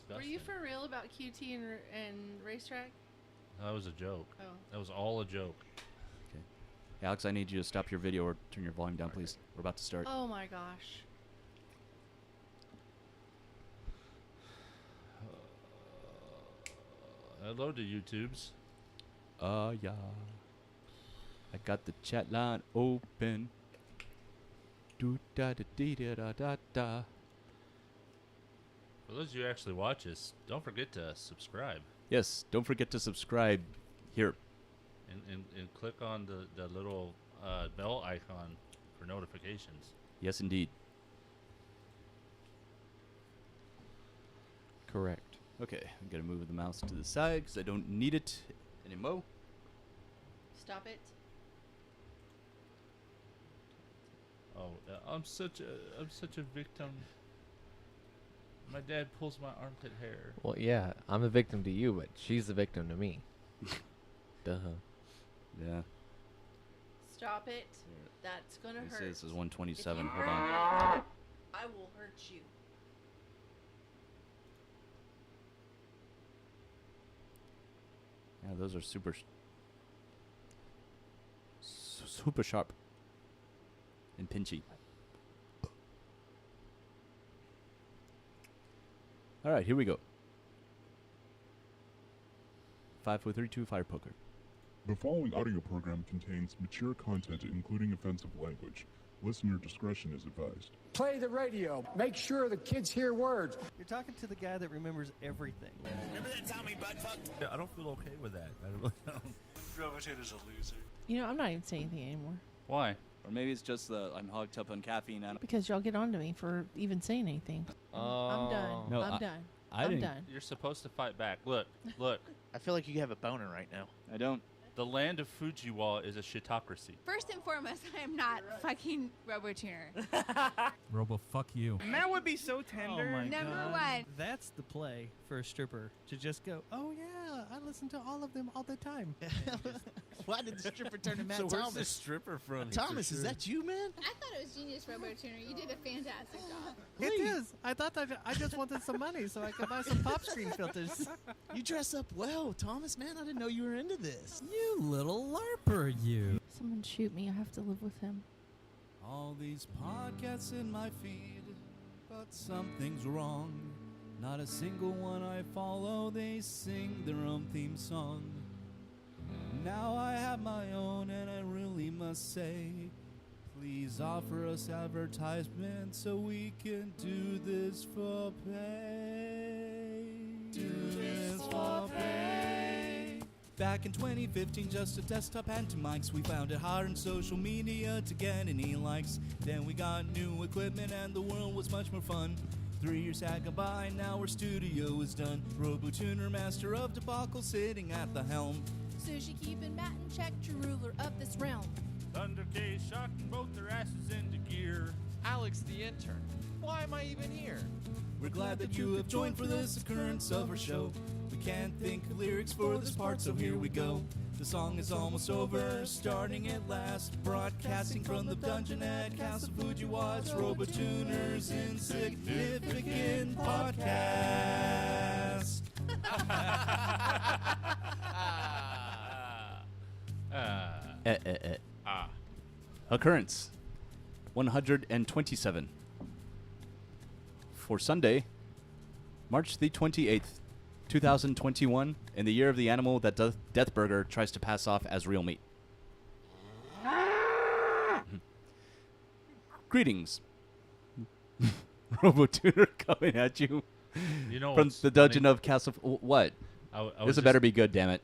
disgusting. Were you for real about QT and racetrack? That was a joke. Oh. That was all a joke. Okay. Alex, I need you to stop your video or turn your volume down, please. We're about to start. Oh my gosh. Hello to YouTubes. Yeah. I got the chat line open. Do da da dee da da da da. For those of you who actually watch us, don't forget to subscribe. Yes, don't forget to subscribe here. And click on the little bell icon for notifications. Yes, indeed. Correct. Okay, I'm going to move the mouse to the side because I don't need it anymore. Stop it. Oh, I'm such a victim. My dad pulls my armpit hair. Well, yeah, I'm a victim to you, but she's the victim to me. Duh. Yeah. Stop it. That's gonna hurt. This is 127. If you Hold hurt on. me, I will hurt you. Yeah, those are super super sharp and pinchy. All right, here we go. 5, 4, 3, 2, fire poker. The following audio program contains mature content, including offensive language. Listener discretion is advised. Play the radio. Make sure the kids hear words. You're talking to the guy that remembers everything. Remember that Tommy buttfuck? Yeah, I don't feel okay with that. I really don't. Robotator's a loser. You know, I'm not even saying anything anymore. Why? Or maybe it's just I'm hogged up on caffeine. Because y'all get on to me for even saying anything. I'm done. No, I'm done. I I'm didn't. done. You're supposed to fight back. Look. I feel like you have a boner right now. I don't. The land of Fujiwa is a shitocracy. First and foremost, I am not fucking RoboTuner. Robo, fuck you. And that would be so tender. Oh my Number God. one. That's the play for a stripper. To just go, oh yeah, I listen to all of them all the time. Why did the stripper turn to Matt So where's Thomas? the stripper from? Thomas, is that you, man? I thought it was genius, RoboTuner. You did a fantastic job. It is. I thought that I just wanted some money so I could buy some pop screen filters. You dress up well, Thomas, man. I didn't know you were into this. You little LARPer, you. Someone shoot me. I have to live with him. All these podcasts in my feed, but something's wrong. Not a single one I follow, they sing their own theme song. Now I have my own and I really must say, please offer us advertisement so we can do this for pay. Do this for pay. Back in 2015, just a desktop and 2 mics. We found it hard on social media to get any likes. Then we got new equipment and the world was much more fun. 3 years had gone by, now our studio is done. RoboTuner, master of debacle, sitting at the helm. Sushi keeping Matt in check, true ruler of this realm. Thunder K shocking both their asses into gear. Alex the intern. Why am I even here? We're glad that you have joined for this occurrence of our show. We can't think of lyrics for this part, so here we go. The song is almost over, starting at last. Broadcasting from the dungeon at Castle Fujiwa's RoboTuner's Insignificant Podcast. Occurrence 127 for Sunday, March the 28th, 2021, in the year of the animal that Deathburger tries to pass off as real meat. Greetings. RoboTuner coming at you, You know from what's the dungeon funny? of Castle... What? I was This just- better be good, damn it.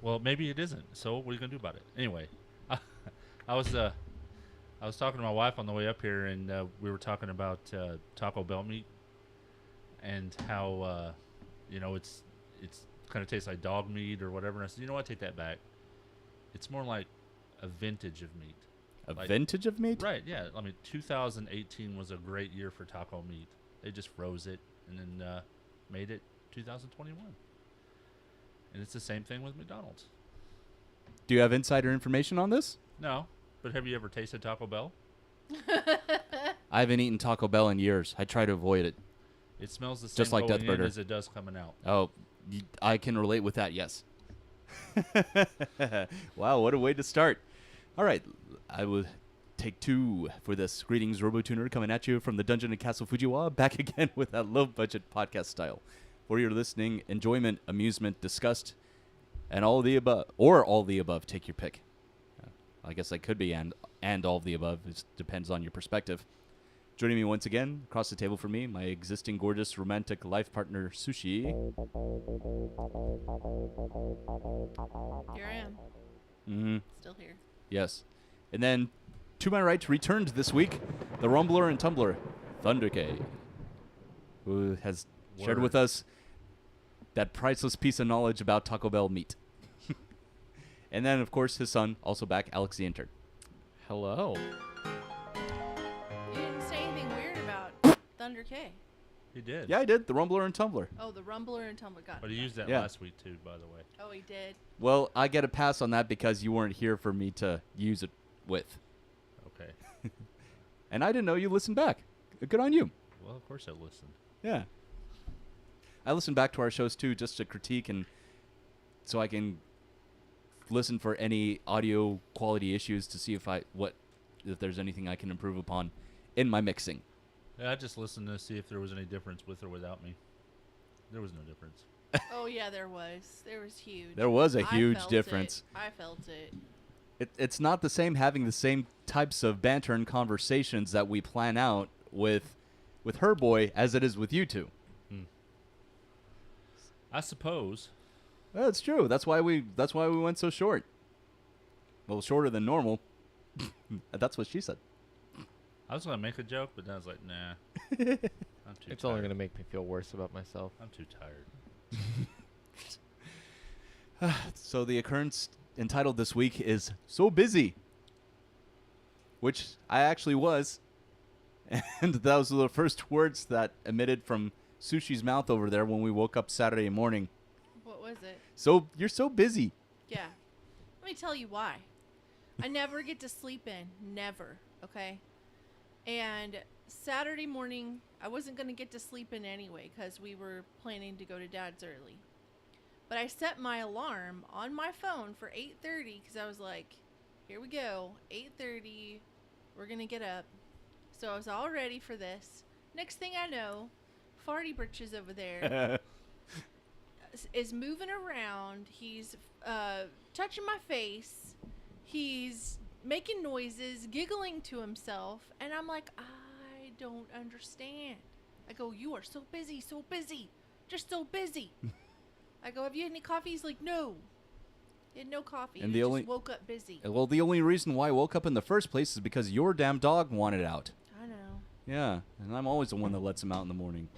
Well, maybe it isn't. So what are you gonna do about it? Anyway, I was talking to my wife on the way up here, and we were talking about Taco Bell meat and how it's kind of tastes like dog meat or whatever. And I said, you know what? Take that back. It's more like a vintage of meat. A Like- vintage of meat? Right? Yeah. I mean, 2018 was a great year for taco meat. They just froze it and then made it 2021. And it's the same thing with McDonald's. Do you have insider information on this? No, but have you ever tasted Taco Bell? I haven't eaten Taco Bell in years. I try to avoid it. It smells the same Just like going Death in Burger. as it does coming out. Oh, I can relate with that, yes. Wow, what a way to start. All right, I will take 2 for this. Greetings, RoboTuner, coming at you from the Dungeon and Castle Fujiwa, back again with that low-budget podcast style. For your listening, enjoyment, amusement, disgust, and all the above, or all the above, take your pick. I guess that could be and all of the above. It depends on your perspective. Joining me once again, across the table from me, my existing gorgeous romantic life partner, Sushi. Here I am. Mm-hmm. Still here. Yes. And then, to my right, returned this week, the Rumbler and Tumbler, Thunder K, who has shared with us that priceless piece of knowledge about Taco Bell meat. And then, of course, his son, also back, Alex the Intern. Hello. You didn't say anything weird about Thunder K. He did. Yeah, I did. The Rumbler and Tumbler. Oh, the Rumbler and Tumbler. Got But it. he used that Yeah. last week, too, by the way. Oh, he did. Well, I get a pass on that because you weren't here for me to use it with. Okay. And I didn't know you listened back. Good on you. Well, of course I listened. Yeah. I listen back to our shows, too, just to critique and so I can listen for any audio quality issues to see if there's anything I can improve upon in my mixing. Yeah, I just listened to see if there was any difference with or without me. There was no difference. Oh, yeah, there was. There was huge. There was a I huge felt difference. It. I felt it. It's not the same having the same types of banter and conversations that we plan out with her boy as it is with you two. I suppose. That's true. That's why we went so short. Well, shorter than normal. That's what she said. I was going to make a joke, but then I was like, nah. I'm too It's tired. only going to make me feel worse about myself. I'm too tired. So the occurrence entitled this week is So Busy, which I actually was. And that was the first words that emitted from Sushi's mouth over there when we woke up Saturday morning. What was it? So you're so busy. Yeah. Let me tell you why. I never get to sleep in. Never. Okay? And Saturday morning, I wasn't going to get to sleep in anyway because we were planning to go to Dad's early. But I set my alarm on my phone for 8:30 because I was like, here we go. 8:30. We're going to get up. So I was all ready for this. Next thing I know, Farty Britches over there is moving around. He's touching my face. He's making noises, giggling to himself. And I'm like, I don't understand. I go, you are so busy, just so busy. I go, have you had any coffee? He's like, no. He had no coffee. And he the just only- woke up busy. Well, the only reason why I woke up in the first place is because your damn dog wanted out. I know. Yeah, and I'm always the one that lets him out in the morning.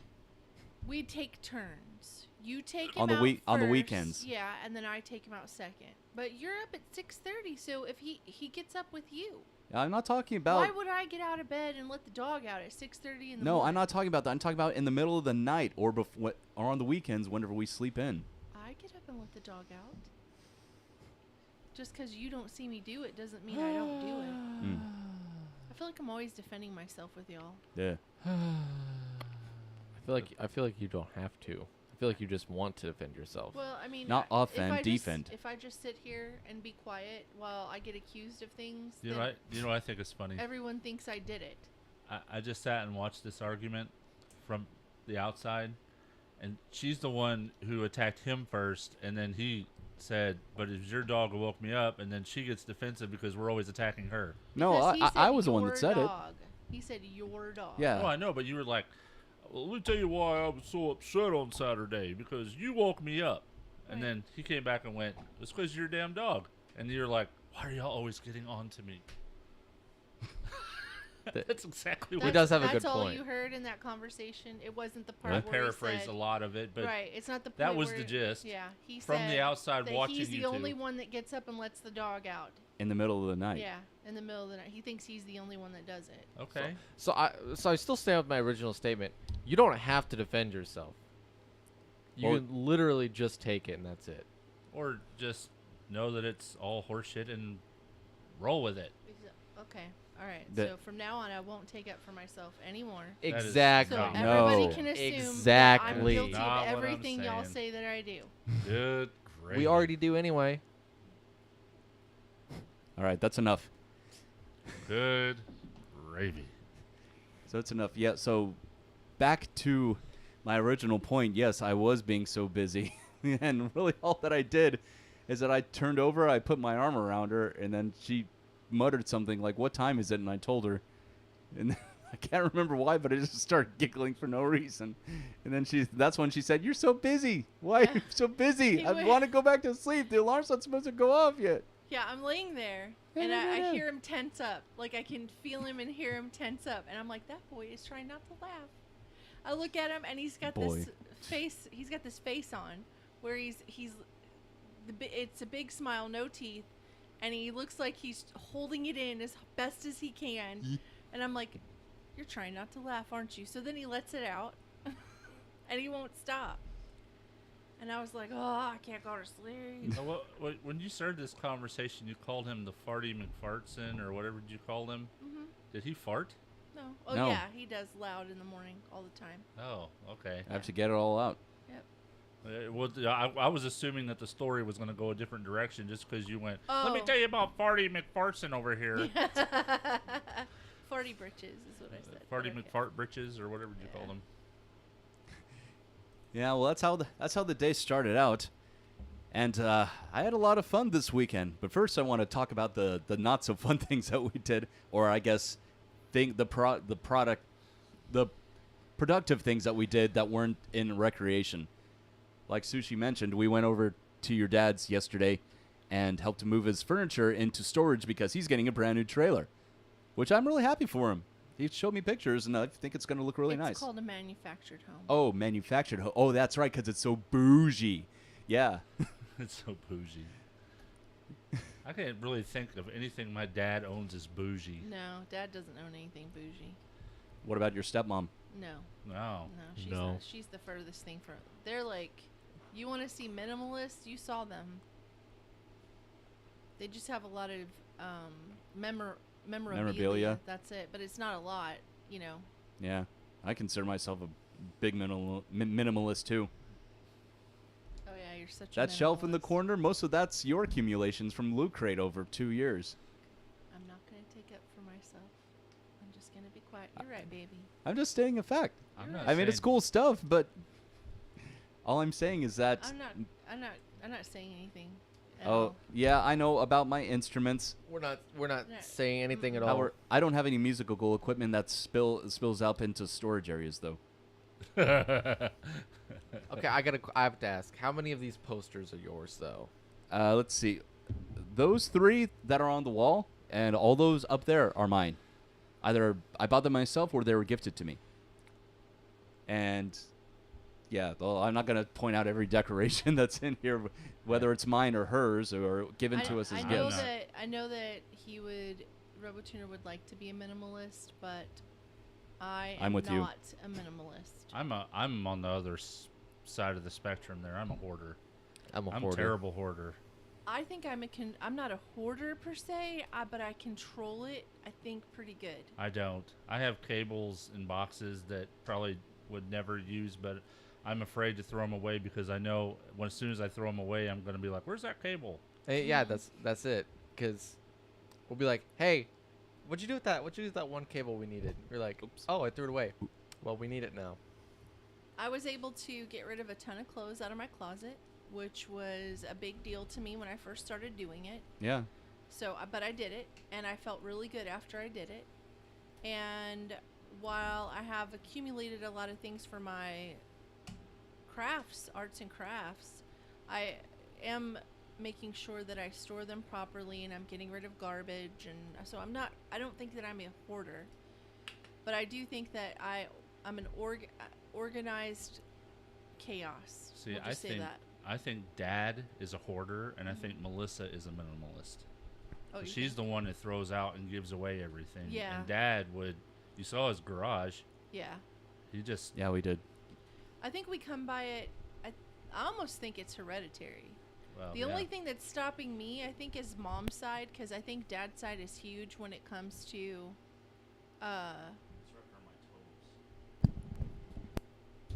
We take turns. You take him On the out on the first, weekends. Yeah, and then I take him out second. But you're up at 6:30, so if he gets up with you, I'm not talking about... why would I get out of bed and let the dog out at 6:30 in the No, morning? I'm not talking about that. I'm talking about in the middle of the night or or on the weekends whenever we sleep in. I get up and let the dog out. Just because you don't see me do it doesn't mean I don't do it. Mm. I feel like I'm always defending myself with y'all. Yeah. I feel like you don't have to. I feel like you just want to defend yourself. Well, I mean, Not offend, if I defend. Just, if I just sit here and be quiet while I get accused of things, You know, then what I think is funny? everyone thinks I did it. I just sat and watched this argument from the outside, and she's the one who attacked him first, and then he said, but it's your dog who woke me up, and then she gets defensive because we're always attacking her. No, Because he I said was the one your that said dog. He said your dog. Yeah. Oh, I know, but you were like, well, let me tell you why I was so upset on Saturday, because you woke me up. And Right. then he came back and went, it's because you're a damn dog. And you're like, why are y'all always getting on to me? That's exactly what He does have a That's good all point. you heard in that conversation. It wasn't the part I where paraphrased he said, a lot of it, but right. It's not the point that was where the gist. Yeah, he From said the outside that watching he's you the two. only one that gets up and lets the dog out. in the middle of the night. Yeah, in the middle of the night. He thinks he's the only one that does it. Okay. So I still stand with my original statement. You don't have to defend yourself. You Well- can literally just take it and that's it. Or just know that it's all horseshit and roll with it. Okay. All right. The- So from now on, I won't take up for myself anymore. That is Exactly. So not- everybody No. can assume Exactly. that I'm guilty Not of what I'm everything y'all saying. say that I do. Good. We already do anyway. All right, that's enough. Good gravy. So it's enough. Yeah, so back to my original point. Yes, I was being so busy. And really all that I did is that I turned over, I put my arm around her, and then she muttered something like, "What time is it?" And I told her. And I can't remember why, but I just started giggling for no reason. And then that's when she said, "You're so busy. Why are you so busy? I want to go back to sleep. The alarm's not supposed to go off yet." Yeah, I'm laying there, and I hear him tense up. Like, I can feel him and hear him tense up. And I'm like, that boy is trying not to laugh. I look at him, and he's got this face. He's got this face on where it's a big smile, no teeth. And he looks like he's holding it in as best as he can. And I'm like, you're trying not to laugh, aren't you? So then he lets it out, and he won't stop. And I was like, oh, I can't go to sleep. So when you started this conversation, you called him the Farty McFartson or whatever you called him. Mm-hmm. Did he fart? No. Oh, No. yeah, he does loud in the morning all the time. Oh, okay. I have to get it all out. Yep. Well, I was assuming that the story was going to go a different direction just because you went, let me Oh. tell you about Farty McFartson over here. Farty britches is what I said. Farty Okay. McFart britches or whatever you called him. Yeah, well, that's how the day started out. And I had a lot of fun this weekend. But first I want to talk about the not so fun things that we did, or I guess the productive things that we did that weren't in recreation. Like Sushi mentioned, we went over to your dad's yesterday and helped him move his furniture into storage because he's getting a brand new trailer, which I'm really happy for him. He showed me pictures, and I think it's going to look really nice. It's called a manufactured home. Oh, manufactured home. Oh, that's right, because it's so bougie. Yeah. It's so bougie. I can't really think of anything my dad owns as bougie. No, Dad doesn't own anything bougie. What about your stepmom? No. No. No, No. she's the furthest thing from. They're like, you want to see minimalists? You saw them. They just have a lot of memorabilia. That's it, but it's not a lot, you know. Yeah. I consider myself a big minimalist, too. Oh yeah, you're such a That shelf in the minimalist. corner, most of that's your accumulations from Loot Crate over 2 years. I'm not gonna take up for myself. I'm just gonna be quiet. You're right, baby. I'm just stating a fact. I'm not I mean, it's saying- cool stuff, but all I'm saying is that... I'm not saying anything. At Oh, all. yeah, I know about my instruments. We're not No. saying anything at How all. we're- I don't have any musical equipment that spills up into storage areas, though. Okay, I have to ask, how many of these posters are yours though? Let's see. Those 3 that are on the wall and all those up there are mine. Either I bought them myself or they were gifted to me. And yeah, well, I'm not going to point out every decoration that's in here, whether it's mine or hers or given to us as gifts. I know that RoboTuner would like to be a minimalist, but I am I'm with you. not a minimalist. I'm on the other side of the spectrum there. I'm a hoarder. I'm a I'm hoarder. terrible hoarder. I think I'm not a hoarder per se, but I control it, I think, pretty good. I don't. I have cables in boxes that probably would never use, but I'm afraid to throw them away because I know as soon as I throw them away, I'm going to be like, where's that cable? Hey, yeah, that's it. Because we'll be like, hey, what'd you do with that? What'd you do with that one cable we needed? You're like, oops. Oh, I threw it away. Well, we need it now. I was able to get rid of a ton of clothes out of my closet, which was a big deal to me when I first started doing it. Yeah. So, but I did it, and I felt really good after I did it. And while I have accumulated a lot of things for my arts and crafts, I am making sure that I store them properly, and I'm getting rid of garbage. And so I don't think that I'm a hoarder, but I do think that I'm an organized chaos. See, We'll just say that. I think Dad is a hoarder, and I think Melissa is a minimalist. Oh, you She's think? the one that throws out and gives away everything. Yeah. And Dad you saw his garage. Yeah. He just. Yeah, we did. I think we come by it. I almost think it's hereditary. Well, The only thing that's stopping me, I think, is mom's side, because I think dad's side is huge when it comes to,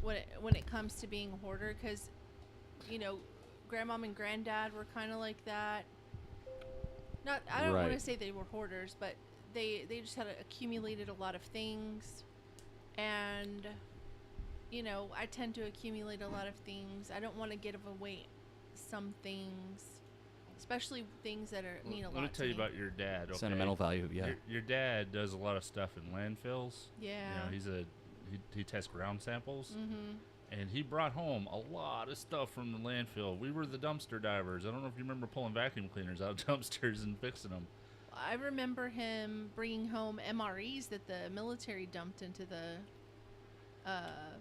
when it comes to being a hoarder, because, you know, grandmom and granddad were kind of like that. I don't want to Right. say they were hoarders, but they just had accumulated a lot of things, and, you know, I tend to accumulate a lot of things. I don't want to give away some things, especially things that mean a lot. Let me tell you about your dad. Okay? Sentimental value, yeah. Your dad does a lot of stuff in landfills. Yeah. You know, he tests ground samples. Mm-hmm. And he brought home a lot of stuff from the landfill. We were the dumpster divers. I don't know if you remember pulling vacuum cleaners out of dumpsters and fixing them. I remember him bringing home MREs that the military dumped into the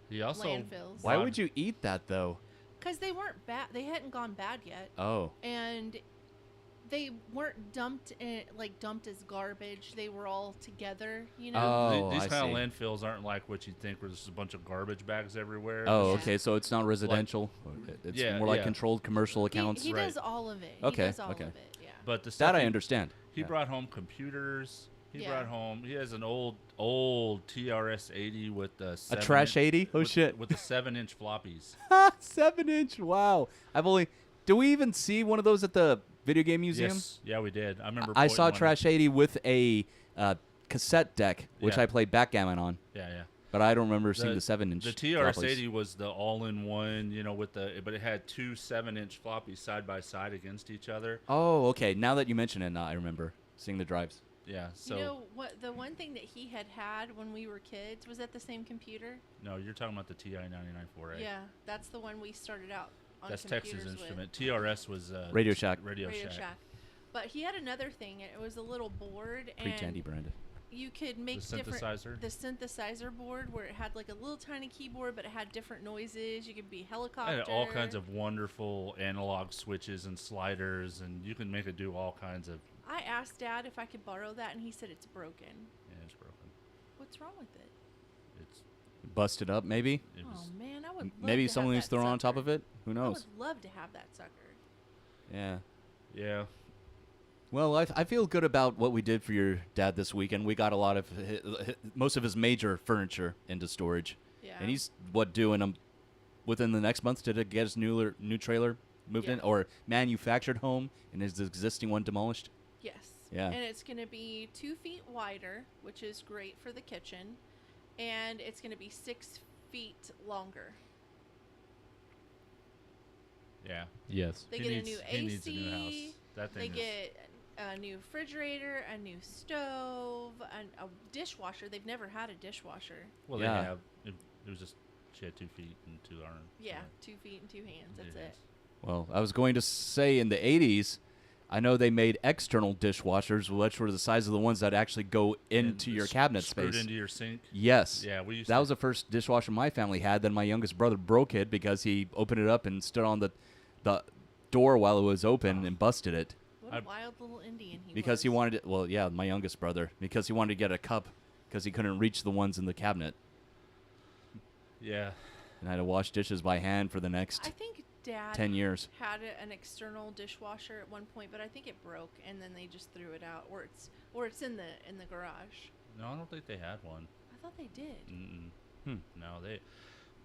He also landfills. Why would you eat that though? Because they weren't bad. They hadn't gone bad yet. Oh. And they weren't dumped as garbage. They were all together, you know. Oh, These I kind see. of landfills aren't like what you'd think, where there's a bunch of garbage bags everywhere. Oh, Yeah. okay. So it's not residential. It's more like controlled commercial accounts. He does all of it. Okay, He does all okay. of it, yeah. But the That stuff I understand. He Yeah. brought home computers. He Yeah. brought home. He has an old TRS 80 with the A trash 80? Oh, with, shit. with the 7-inch floppies. 7-inch. Wow. Do we even see one of those at the video game museum? Yes, yeah, we did. I remember. I saw pointing one- Trash 80 with a cassette deck, which Yeah. I played backgammon on. Yeah. But I don't remember seeing the 7-inch. The TRS 80 was the all-in-one, you know, but it had two 7-inch floppies side by side against each other. Oh, okay. Now that you mention it, now I remember seeing the drives. Yeah. So you know what? The one thing that he had when we were kids was that the same computer. no, you're talking about the TI 99.4A. Yeah, that's the one we started out on. That's computers Texas with. Instrument. TRS was Radio Shack. Radio Shack. But he had another thing. It was a little board, Pre-Tandy and branded. you could make The synthesizer? the synthesizer board, where it had like a little tiny keyboard, but it had different noises. You could be helicopter. I had all kinds of wonderful analog switches and sliders, and you can make it do all kinds of. I asked Dad if I could borrow that, and he said it's broken. Yeah, it's broken. What's wrong with it? It's Busted up, maybe? it was, Oh man, I would. Love Maybe to someone have was that thrown on top sucker. of it? Who I knows? would love to have that sucker. Yeah. yeah. Well, I feel good about what we did for your dad this weekend. We got a lot of most of his major furniture into storage. Yeah. And he's doing within the next month to get his new trailer moved in Yeah. or manufactured home and his existing one demolished. Yes. Yeah. And it's going to be 2 feet wider, which is great for the kitchen, and it's going to be 6 feet longer. Yeah. Yes. They He get needs- a new he AC. needs a new house. That They thing is. get a new refrigerator, a new stove, a dishwasher. They've never had a dishwasher. Well, Yeah. they have. It was just she had 2 feet and 2 arms. Yeah, so 2 feet and 2 hands. That's it it. is. Well, I was going to say in the 80s, I know they made external dishwashers, which were the size of the ones that actually go into And your s- cabinet screwed space. into your sink. Yes. Yeah, we used That to. was the first dishwasher my family had. Then my youngest brother broke it because he opened it up and stood on the door while it was open and busted it What a wild little Indian he because was. he wanted it. Well, yeah, my youngest brother, because he wanted to get a cup because he couldn't reach the ones in the cabinet. Yeah. And I had to wash dishes by hand for the I next think Dad 10 years. had an external dishwasher at one point, but I think it broke, and then they just threw it out, or it's in the garage. No, I don't think they had one. I thought they did. Mm-mm. No,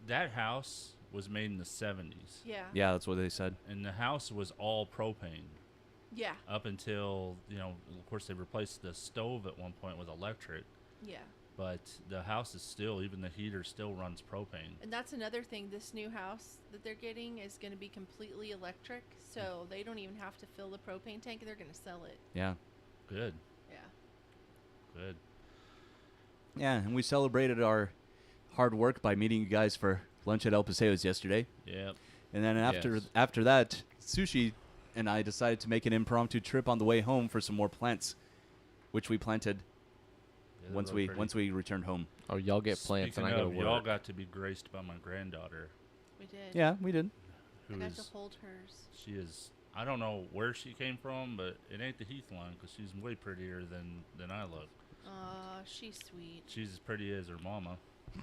that house was made in the 70s. Yeah. Yeah, that's what they said. And the house was all propane. Yeah. Up until, of course, they replaced the stove at one point with electric. Yeah. But the house is still, even the heater still runs propane. And that's another thing. This new house that they're getting is going to be completely electric, so they don't even have to fill the propane tank. They're going to sell it. Yeah. Good. Yeah. Good. Yeah, and we celebrated our hard work by meeting you guys for lunch at El Paseo's yesterday. Yep. And then Yes. after that, Sushi and I decided to make an impromptu trip on the way home for some more plants, which we planted Yeah, once they're real we pretty. returned home. Oh, y'all get plants Speaking and I go of, to work. y'all got to be graced by my granddaughter. We did. Yeah, we did. I Who got to is, hold hers. she is, I don't know where she came from, but it ain't the Heath line because she's way prettier than I look. She's sweet. She's as pretty as her mama.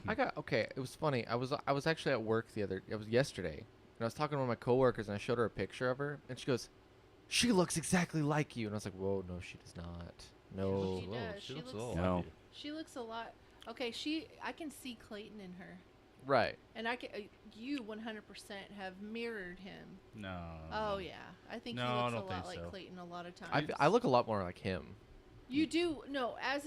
It was funny. I was actually at work it was yesterday. I was talking to one of my coworkers, and I showed her a picture of her, and she goes, "She looks exactly like you." And I was like, "Whoa, no, she does not. No." She Whoa, does. she looks a looks- little No. like you. She looks a lot. Okay, I can see Clayton in her, Right. and I can. You 100% have mirrored him. No. Oh yeah, I think No, he I looks a don't lot think like so. Clayton a lot of I, times. I look a lot more like him. You do no as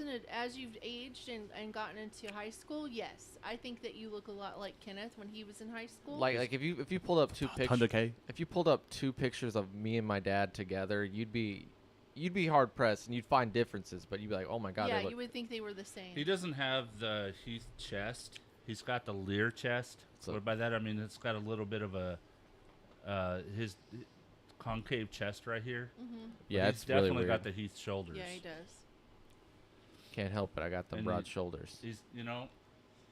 you've aged and gotten into high school. Yes, I think that you look a lot like Kenneth when he was in high school. Like if you pulled up two pictures, 100K. if you pulled up two pictures of me and my dad together, you'd be hard pressed, and you'd find differences, but you'd be like, "Oh my god." yeah, they look you would think they were the same. He doesn't have the Heath chest. He's got the Lear chest. So- But by that I mean it's got a little bit of a his concave chest right here. Mm-hmm. Yeah, He's it's really definitely weird. got the Heath shoulders. Yeah, he does. Can't help it. I got them And broad he- shoulders. He's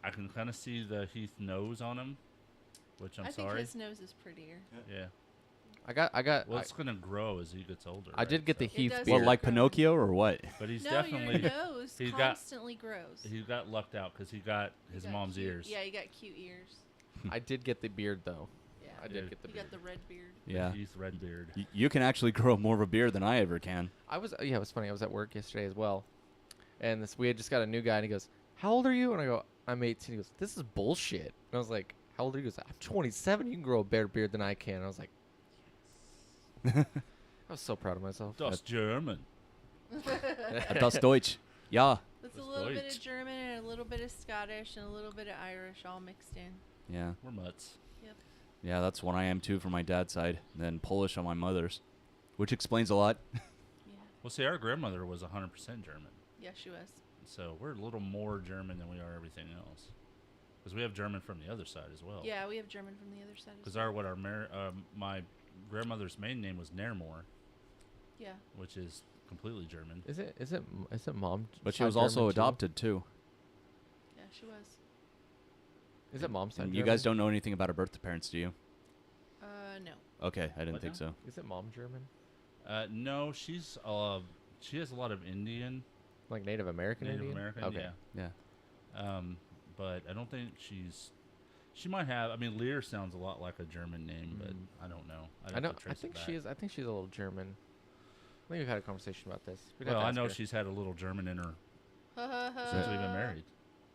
I can kind of see the Heath nose on him, which I'm I think sorry. his nose is prettier. Yeah. I got. Well, it's gonna grow as he gets older. I did right? get the So- Heath does beard. What, like grow. Pinocchio or what? But he's no, definitely your nose he's got- constantly grows. he got lucked out because he got You his got mom's cute- ears. Yeah, you got cute ears. I did get the beard though. Yeah, I Yeah. did get the you beard. got the red beard. Yeah. Heath red beard. You can actually grow more of a beard than I ever can. I was it was funny. I was at work yesterday as well, and we had just got a new guy, and he goes, "How old are you?" And I go, "I'm 18." He goes, "This is bullshit." And I was like, "How old are you?" He goes, "I'm 27. You can grow a better beard than I can." And I was like, "Yes." I was so proud of myself. Das German. Das Deutsch. Ja. It's a That's little bit Deutsch. of German and a little bit of Scottish and a little bit of Irish all mixed in. Yeah. We're mutts. Yeah, that's what I am too from my dad's side. And then Polish on my mother's, which explains a lot. Yeah. Well, see, our grandmother was 100% German, Yeah, she was. so we're a little more German than we are everything else. Because we have German from the other side as well. Yeah, we have German from the other side. Because my grandmother's maiden name was Nairmore, Yeah. which is completely German. Is it mom? But she side was also German, too? adopted too. Yeah, she was. Is it mom's side? And you guys German? don't know anything about her birth parents, do you? No. Okay, I didn't What think now? so. Is it mom German? No, she has a lot of Indian, Like Native American Native Indian? American. Okay. Yeah. Yeah. But I don't think she might have. I mean, Lear sounds a lot like a German name, but Mm. I don't know. I'd I have know. to I trace think it she back. is. I think she's a little German. I think we've had a conversation about this. We'd have Well, to I ask know her. she's had a little German in her Ha ha ha. since we've been married.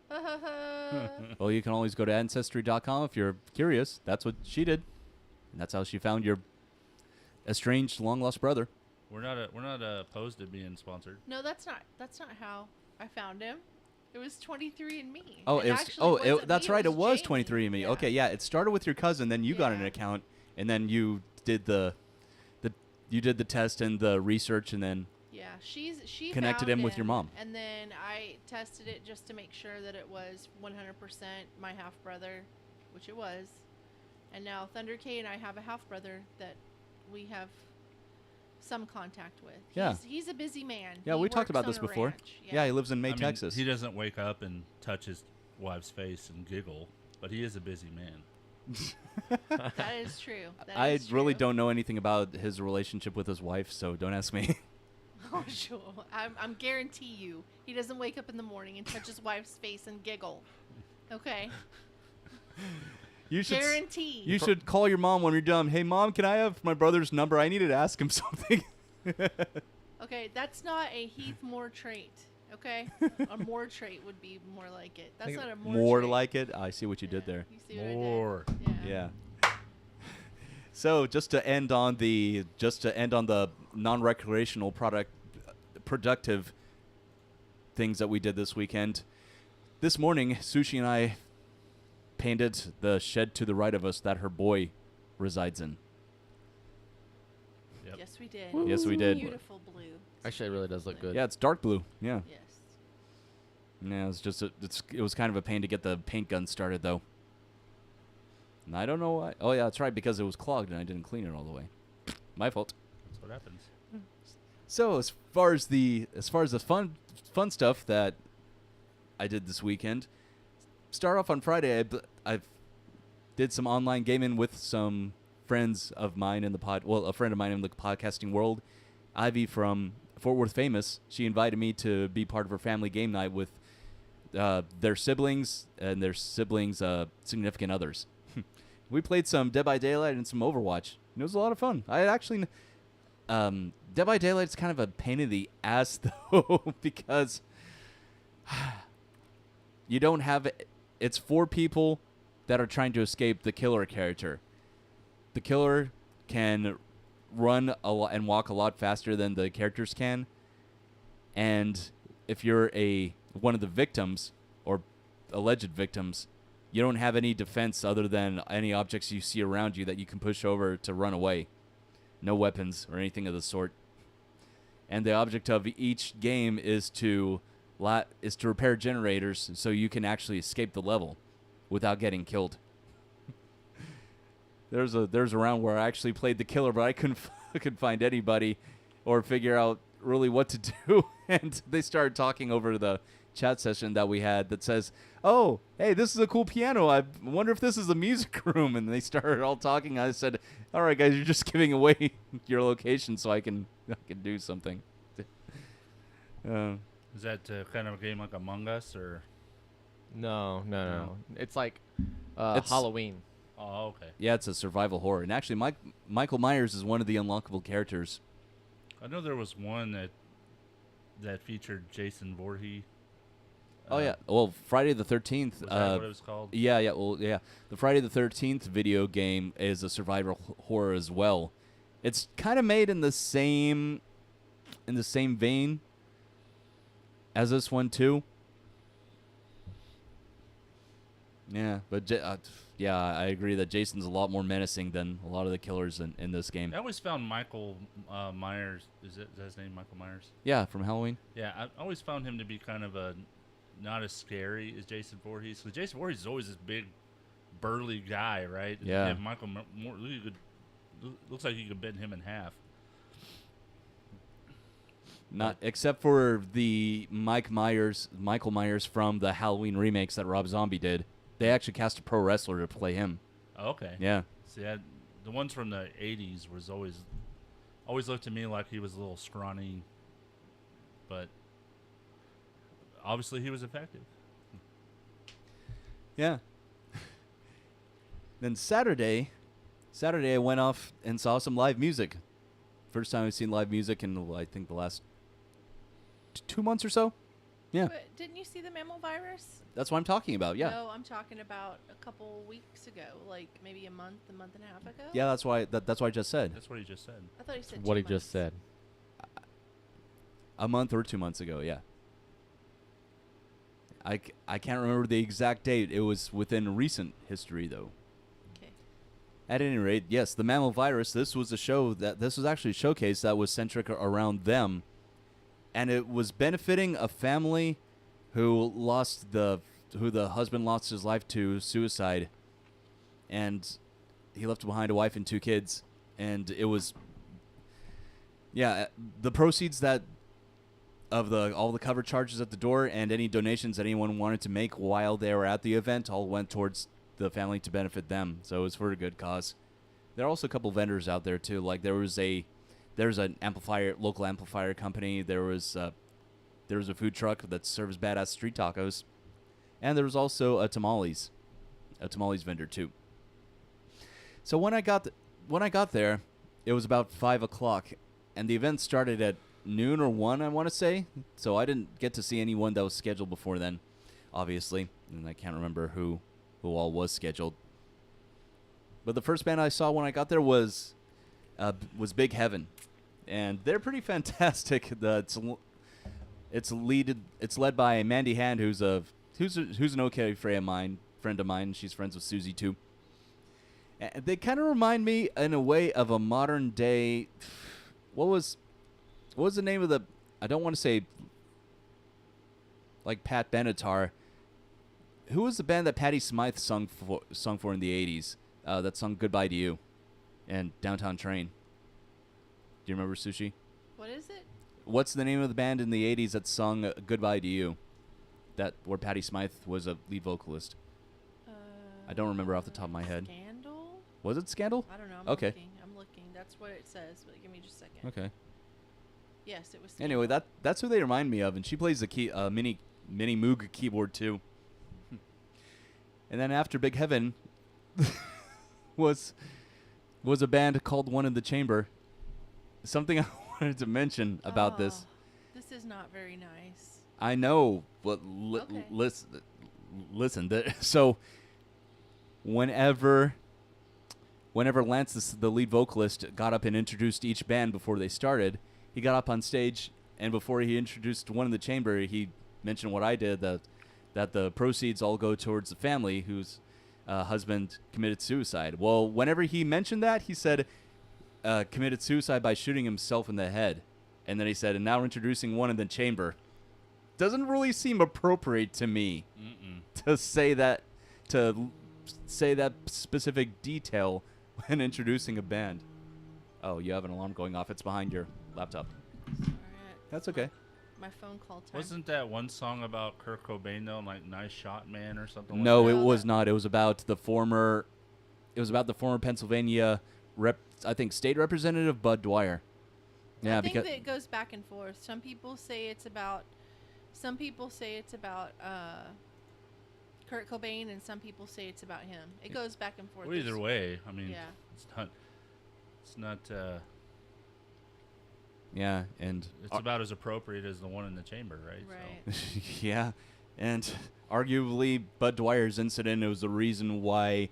Ha ha ha. Well, you can always go to ancestry.com if you're curious. That's what she did. And that's how she found your estranged, long lost brother. We're not opposed to being sponsored. No, that's not how I found him. It was 23andMe. Oh, It it was, actually wasn't that's me, right. It was Jamie. 23andMe. Yeah. Okay, yeah. It started with your cousin, then you got an Yeah. account, and then you did the test and the research, and then Yeah, she Connected found him with your mom. and then I tested it just to make sure that it was 100% my half brother, which it was. And now Thunder K and I have a half brother that we have some contact with. Yeah. He's a busy man. yeah, He we talked works about on this a before. ranch. Yeah, he lives in May, I mean, Texas. He doesn't wake up and touch his wife's face and giggle, but he is a busy man. That is true. That I is really true. don't know anything about his relationship with his wife, so don't ask me. Oh, sure. I'm guarantee you, he doesn't wake up in the morning and touch his wife's face and giggle. Okay. You should Guarantee. you should call your mom when you're done. Hey, mom, can I have my brother's number? I needed to ask him something. Okay, that's not a Heath Moore trait. Okay, a Moore trait would be more like it. That's Think not a Moore. More trait. like it. I see what you did there. You see what I did? More. Yeah. Yeah. So just to end on the non-recreational productive things that we did this weekend. This morning, Sushi and I painted the shed to the right of us that her boy resides in. Yep. Yes, we did. Yes, we did. Beautiful blue. It's Actually, it really does beautiful look blue. good. Yeah, it's dark blue. Yeah. Yes. Yeah, it's just it was kind of a pain to get the paint gun started though. And I don't know why. Oh yeah, that's right, because it was clogged and I didn't clean it all the way. My fault. That's what happens. So as far as the fun stuff that I did this weekend, start off on Friday. I did some online gaming with some friends of mine in the a friend of mine in the podcasting world, Ivy from Fort Worth Famous. She invited me to be part of her family game night with their siblings and their siblings' significant others. We played some Dead by Daylight and some Overwatch. It was a lot of fun. I actually, Dead by Daylight's kind of a pain in the ass though, because you don't have. It's 4 people that are trying to escape the killer character. The killer can run a lot and walk a lot faster than the characters can, and if you're one of the victims or alleged victims, you don't have any defense other than any objects you see around you that you can push over to run away. No weapons or anything of the sort. And the object of each game is to repair generators so you can actually escape the level without getting killed. There's a round where I actually played the killer, but I couldn't find anybody or figure out really what to do. And they started talking over the chat session that we had that says, "Oh, hey, this is a cool piano. I wonder if this is a music room." And they started all talking. I said, "All right, guys, you're just giving away your location so I can do something." Is that kind of a game like Among Us or? No. It's like It's- Halloween. Oh, okay. Yeah, it's a survival horror. And actually, Michael Myers is one of the unlockable characters. I know there was one that featured Jason Voorhees. Oh yeah. Well, Friday the 13th. Was that what it was called? Yeah. Well, yeah. The Friday the 13th video game is a survival horror as well. It's kind of made in the same vein as this one too. Yeah, but I agree that Jason's a lot more menacing than a lot of the killers in this game. I always found Michael Myers. Is that his name, Michael Myers? Yeah, from Halloween. Yeah, I always found him to be kind of not as scary as Jason Voorhees. Because Jason Voorhees is always this big, burly guy, right? Yeah. Michael looks like you could bend him in half. Not except for the Michael Myers from the Halloween remakes that Rob Zombie did. They actually cast a pro wrestler to play him. Oh, okay. Yeah. See, the ones from the '80s was always looked to me like he was a little scrawny, but obviously he was effective. Yeah. Then Saturday I went off and saw some live music. First time I've seen live music in, I think, the last 2 months or so. Yeah. But didn't you see the mammal virus? That's what I'm talking about. Yeah. No, I'm talking about a couple weeks ago, like maybe a month and a half ago. Yeah, that's why I just said. That's what he just said. I thought he said What 2 he just months. said. A month or 2 months ago, yeah. I can't remember the exact date. It was within recent history, though. Okay. At any rate, yes, the mammal virus. This was actually a showcase that was centric around them, and it was benefiting a family who the husband lost his life to suicide, and he left behind a wife and 2 kids, and it was, yeah, the proceeds of all the cover charges at the door and any donations that anyone wanted to make while they were at the event all went towards the family to benefit them. So it was for a good cause. There are also a couple vendors out there too. Like there's an local amplifier company. There was a food truck that serves badass street tacos, and there was also a tamales vendor too. So when I got there, it was about 5:00, and the event started at noon or 1, I want to say. So I didn't get to see anyone that was scheduled before then, obviously, and I can't remember who all was scheduled. But the first band I saw when I got there was Big Heaven, and they're pretty fantastic. It's led by Mandy Hand, who's an okay friend of mine. She's friends with Susie too. And they kind of remind me in a way of a modern day. What was the name of the? I don't want to say like Pat Benatar. Who was the band that Patti Smythe sung for in the 80s? That sung "Goodbye to You" and "Downtown Train." Do you remember, Sushi? What is it? What's the name of the band in the 80s that sung "Goodbye to You"? Where Patti Smythe was a lead vocalist. I don't remember off the top of my head. Scandal? Was it Scandal? I don't know. Okay. I'm looking. That's what it says, but give me just a second. Okay. Yes, it was Scandal. Anyway, that's who they remind me of, and she plays the mini Moog keyboard too. And then after Big Heaven, was a band called One in the Chamber. Something I wanted to mention about this. This is not very nice. I know, but Okay. listen. So whenever Lance, the lead vocalist, got up and introduced each band before they started, he got up on stage, and before he introduced One in the Chamber, he mentioned what I did, that the proceeds all go towards the family whose husband committed suicide. Well, whenever he mentioned that, he said committed suicide by shooting himself in the head. And then he said, and now we're introducing One in the Chamber. Doesn't really seem appropriate to me to say that specific detail when introducing a band. Oh, you have an alarm going off. It's behind your laptop. Sorry, That's okay. my phone call time. Wasn't that one song about Kurt Cobain though, like "Nice Shot Man" or something? No, like it that? was not. It was about the former Pennsylvania I think state representative Bud Dwyer. Yeah, I think because that it goes back and forth. Some people say it's about Kurt Cobain, and some people say it's about him. It goes back and forth. Well, either There's- way, I mean, Yeah. it's not. yeah, and It's about as appropriate as the One in the Chamber, right? Right. So. yeah, and arguably Bud Dwyer's incident was the reason why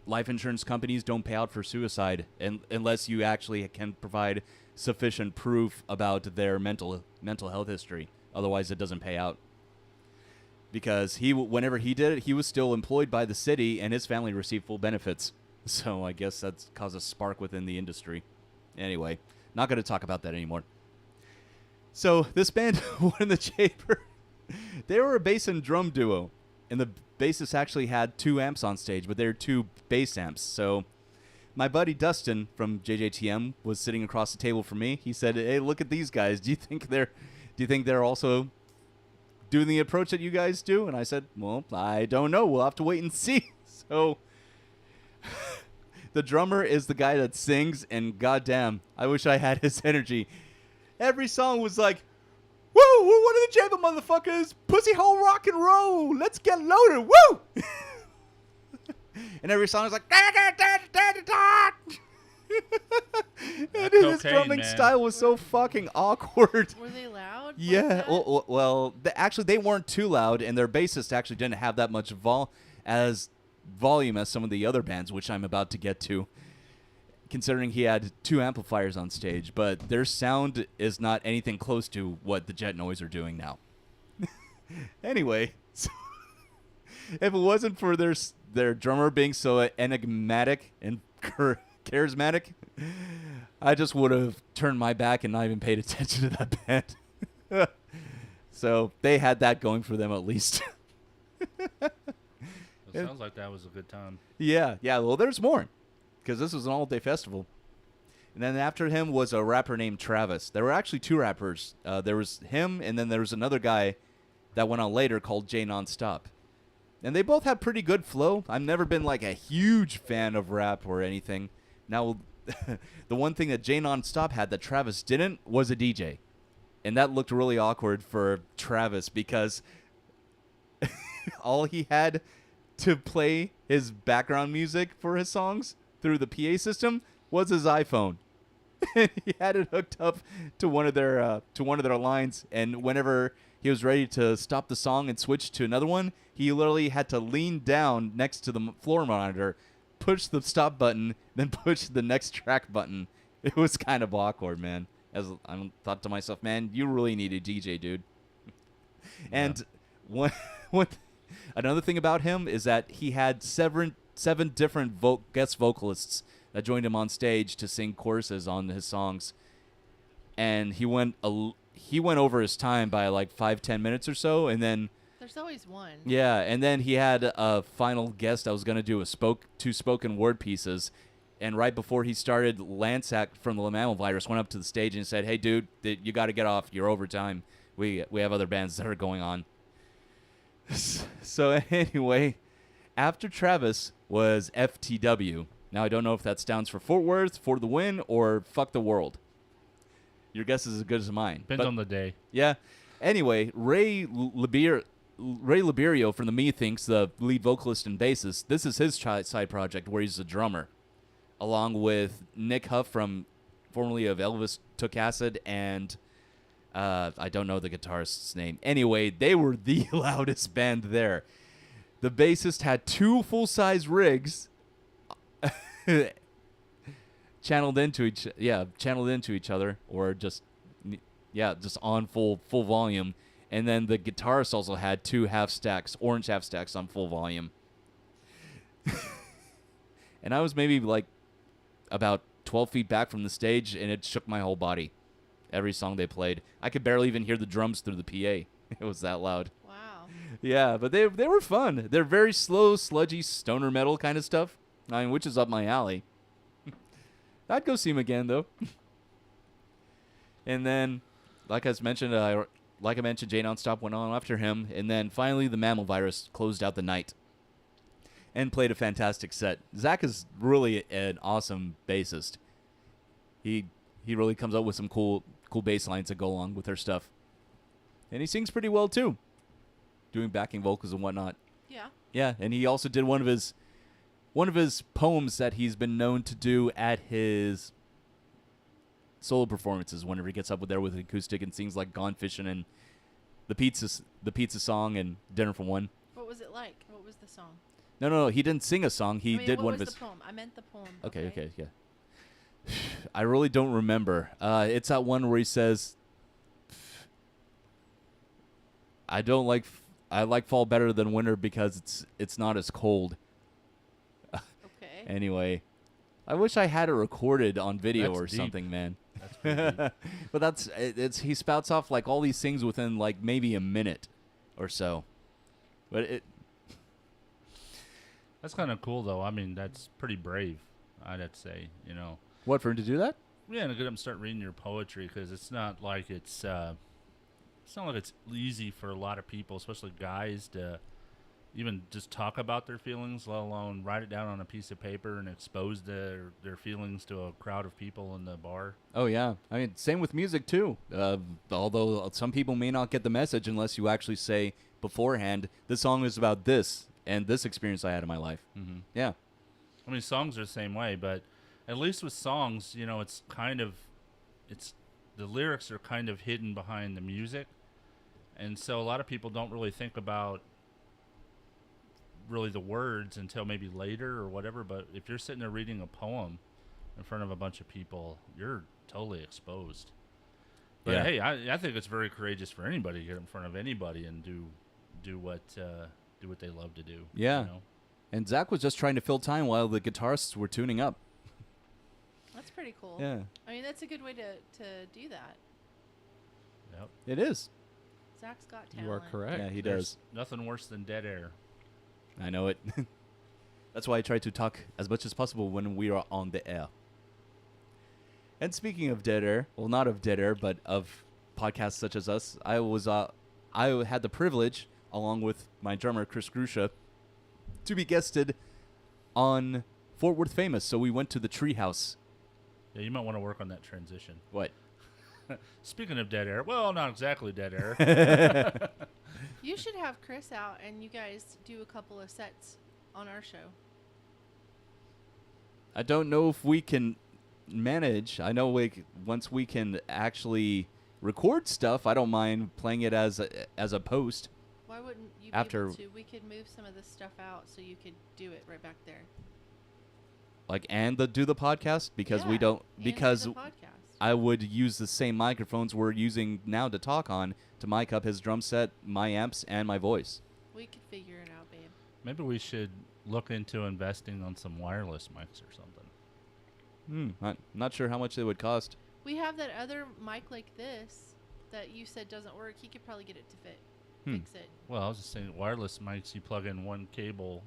life insurance companies don't pay out for suicide unless you actually can provide sufficient proof about their mental health history. Otherwise, it doesn't pay out. Because whenever he did it, he was still employed by the city, and his family received full benefits. So I guess that's caused a spark within the industry. Anyway, not going to talk about that anymore. So this band, One in the Chamber, they were a bass and drum duo, and the bassist actually had 2 amps on stage, but they were 2 bass amps. So my buddy Dustin from JJTM was sitting across the table from me. He said, "Hey, look at these guys. Do you think they're also doing the approach that you guys do?" And I said, "Well, I don't know. We'll have to wait and see." So the drummer is the guy that sings, and goddamn, I wish I had his energy. Every song was like, "Woo, we're One in the Chamber, motherfuckers. Pussy hole rock and roll. Let's get loaded. Woo!" And every song is like, "Da, da, da, da, da, da." And his cocaine, drumming man. style was so fucking awkward. Were they loud? like Yeah, that? well, actually, they weren't too loud, and their bassist actually didn't have that much volume as some of the other bands, which I'm about to get to, considering he had 2 amplifiers on stage, but their sound is not anything close to what the Jet Noise are doing now. Anyway, so if it wasn't for their drummer being so enigmatic and charismatic, I just would have turned my back and not even paid attention to that band. So they had that going for them at least. It sounds like that was a good time. Yeah. Well, there's more, because this was an all-day festival. And then after him was a rapper named Travis. There were actually 2 rappers. There was him, and then there was another guy that went on later called Jay Nonstop. And they both had pretty good flow. I've never been like a huge fan of rap or anything. Now, the one thing that Jay Nonstop had that Travis didn't was a DJ. And that looked really awkward for Travis because all he had to play his background music for his songs through the PA system was his iPhone. And he had it hooked up to one of their lines, and whenever he was ready to stop the song and switch to another one, he literally had to lean down next to the floor monitor, push the stop button, then push the next track button. It was kind of awkward, man. As I thought to myself, man, you really need a DJ, dude. And another thing about him is that he had seven different guest vocalists that joined him on stage to sing choruses on his songs, and he went over his time by like 5-10 minutes or so, and then There's always one. yeah, and then he had a final guest that was going to do 2 spoken word pieces, and right before he started, Lance from the Mammal Virus went up to the stage and said, "Hey, dude, you got to get off. You're over time. We have other bands that are going on." So anyway, after Travis was FTW. Now, I don't know if that stands for Fort Worth, For the Win, or Fuck the World. Your guess is as good as mine. Depends on the day. Yeah. Anyway, Ray LeBeer Ray Liberio from the Methinks, the lead vocalist and bassist, this is his side project where he's a drummer, along with Nick Huff formerly of Elvis Took Acid, and I don't know the guitarist's name. Anyway, they were the loudest band there. The bassist had 2 full-size rigs channeled into each other, or just on full volume. And then the guitarist also had 2 orange half stacks on full volume. And I was maybe like about 12 feet back from the stage, and it shook my whole body. Every song they played, I could barely even hear the drums through the PA. It was that loud. Wow. Yeah, but they were fun. They're very slow, sludgy stoner metal kind of stuff. I mean, which is up my alley. I'd go see them again though. And then, like I mentioned, Jay Nonstop went on after him, and then finally the Mammal Virus closed out the night and played a fantastic set. Zach is really an awesome bassist. He really comes up with some cool bass lines that go along with their stuff. And he sings pretty well too, doing backing vocals and whatnot. Yeah. Yeah, and he also did one of his poems that he's been known to do at his solo performances whenever he gets up there with an acoustic and sings like Gone Fishing and the pizza song and Dinner for One. What was it like? What was the song? No, he didn't sing a song. He did one of his. What was the poem? I meant the poem. Okay, yeah. I really don't remember. It's that one where he says, I like fall better than winter because it's not as cold." Okay. Anyway, I wish I had it recorded on video That's or deep. something, man. That's pretty deep. But he spouts off like all these things within like maybe a minute or so. But That's kind of cool, though. I mean, that's pretty brave, I'd say, you know. What, for him to do that? Yeah, and get them start reading your poetry, because it's not like it's easy for a lot of people, especially guys, to even just talk about their feelings, let alone write it down on a piece of paper and expose their feelings to a crowd of people in the bar. Oh, yeah. I mean, same with music, too. Although some people may not get the message unless you actually say beforehand, this song is about this and this experience I had in my life. Mm-hmm. Yeah. I mean, songs are the same way, but at least with songs, you know, the lyrics are kind of hidden behind the music. And so a lot of people don't really think about really the words until maybe later or whatever. But if you're sitting there reading a poem in front of a bunch of people, you're totally exposed. But Yeah. hey, I think it's very courageous for anybody to get in front of anybody and do what they love to do. Yeah. You know? And Zach was just trying to fill time while the guitarists were tuning up. That's pretty cool. Yeah. I mean, that's a good way to do that. Yep. It is. Zach's got talent. You are correct. Yeah, he There's does. nothing worse than dead air. I know it. That's why I try to talk as much as possible when we are on the air. And speaking of dead air, well, not of dead air, but of podcasts such as us, I had the privilege, along with my drummer Chris Grusha, to be guested on Fort Worth Famous. So we went to the Treehouse. Yeah, you might want to work on that transition. What? Speaking of dead air, well, not exactly dead air. You should have Chris out and you guys do a couple of sets on our show. I don't know if we can manage. I know once we can actually record stuff, I don't mind playing it as a post. Why wouldn't you After- be able to? We could move some of this stuff out so you could do it right back there. Do the podcast because we Yeah, don't and do because the podcast. I would use the same microphones we're using now to talk on to mic up his drum set, my amps, and my voice. We could figure it out, babe. Maybe we should look into investing on some wireless mics or something. Not sure how much they would cost. We have that other mic like this that you said doesn't work. He could probably get it to fix it. Well, I was just saying, wireless mics, you plug in one cable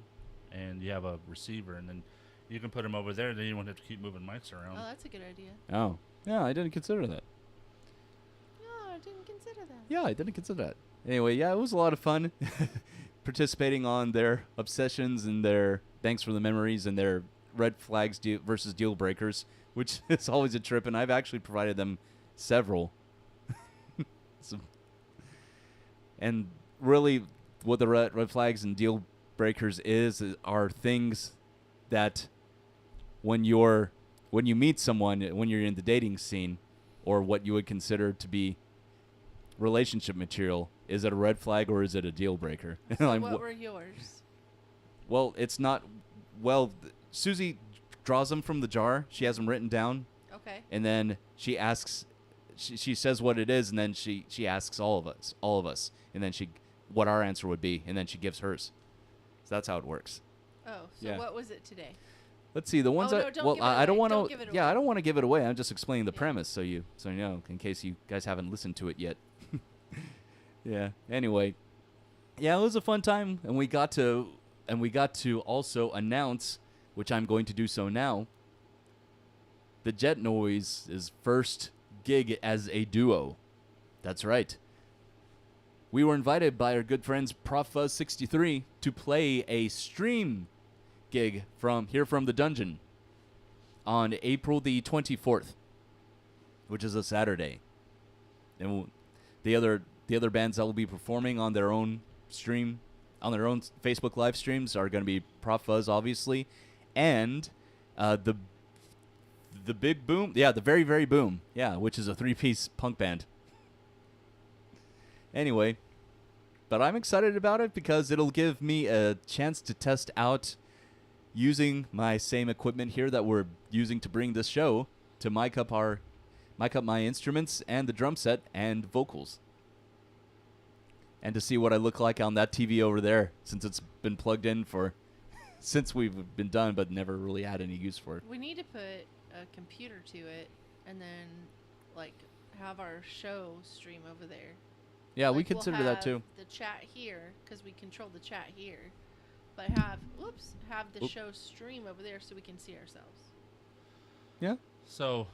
and you have a receiver, and then you can put them over there, then you won't have to keep moving mics around. Oh, that's a good idea. Oh, yeah, I didn't consider that. No, I didn't consider that. Yeah, I didn't consider that. Anyway, yeah, it was a lot of fun participating on their obsessions and their thanks for the memories and their red flags versus deal breakers, which is always a trip, and I've actually provided them several. And really, what the red flags and deal breakers are things that when you meet someone, when you're in the dating scene, or what you would consider to be relationship material, is it a red flag or is it a deal breaker? So what were yours? Well, it's not. Well, Susie draws them from the jar. She has them written down. Okay. And then she asks, she says what it is, and then she asks all of us, and then what our answer would be, and then she gives hers. So that's how it works. Oh, so what was it today? Let's see the ones no, that. don't Well, give it I don't away. want Don't to. give it Yeah, away. I don't want to give it away. I'm just explaining the premise, so you know, in case you guys haven't listened to it yet. Yeah. Anyway, yeah, it was a fun time, and we got to also announce, which I'm going to do so now, the Jet Noise's first gig as a duo. That's right. We were invited by our good friends ProfFuzz63 to play a stream gig from the dungeon on April the 24th, which is a Saturday. And the other bands that will be performing on their own stream, on their own Facebook live streams, are going to be ProfFuzz, obviously, and the Big Boom, the Very Very Boom, which is a 3-piece punk band. Anyway, but I'm excited about it because it'll give me a chance to test out using my same equipment here that we're using to bring this show to mic up my instruments and the drum set and vocals. And to see what I look like on that TV over there, since it's been plugged in since we've been done, but never really had any use for it. We need to put a computer to it and then have our show stream over there. Yeah, we We'll consider that too. The chat here, because we control the chat here, but have the show stream over there so we can see ourselves. Yeah. So,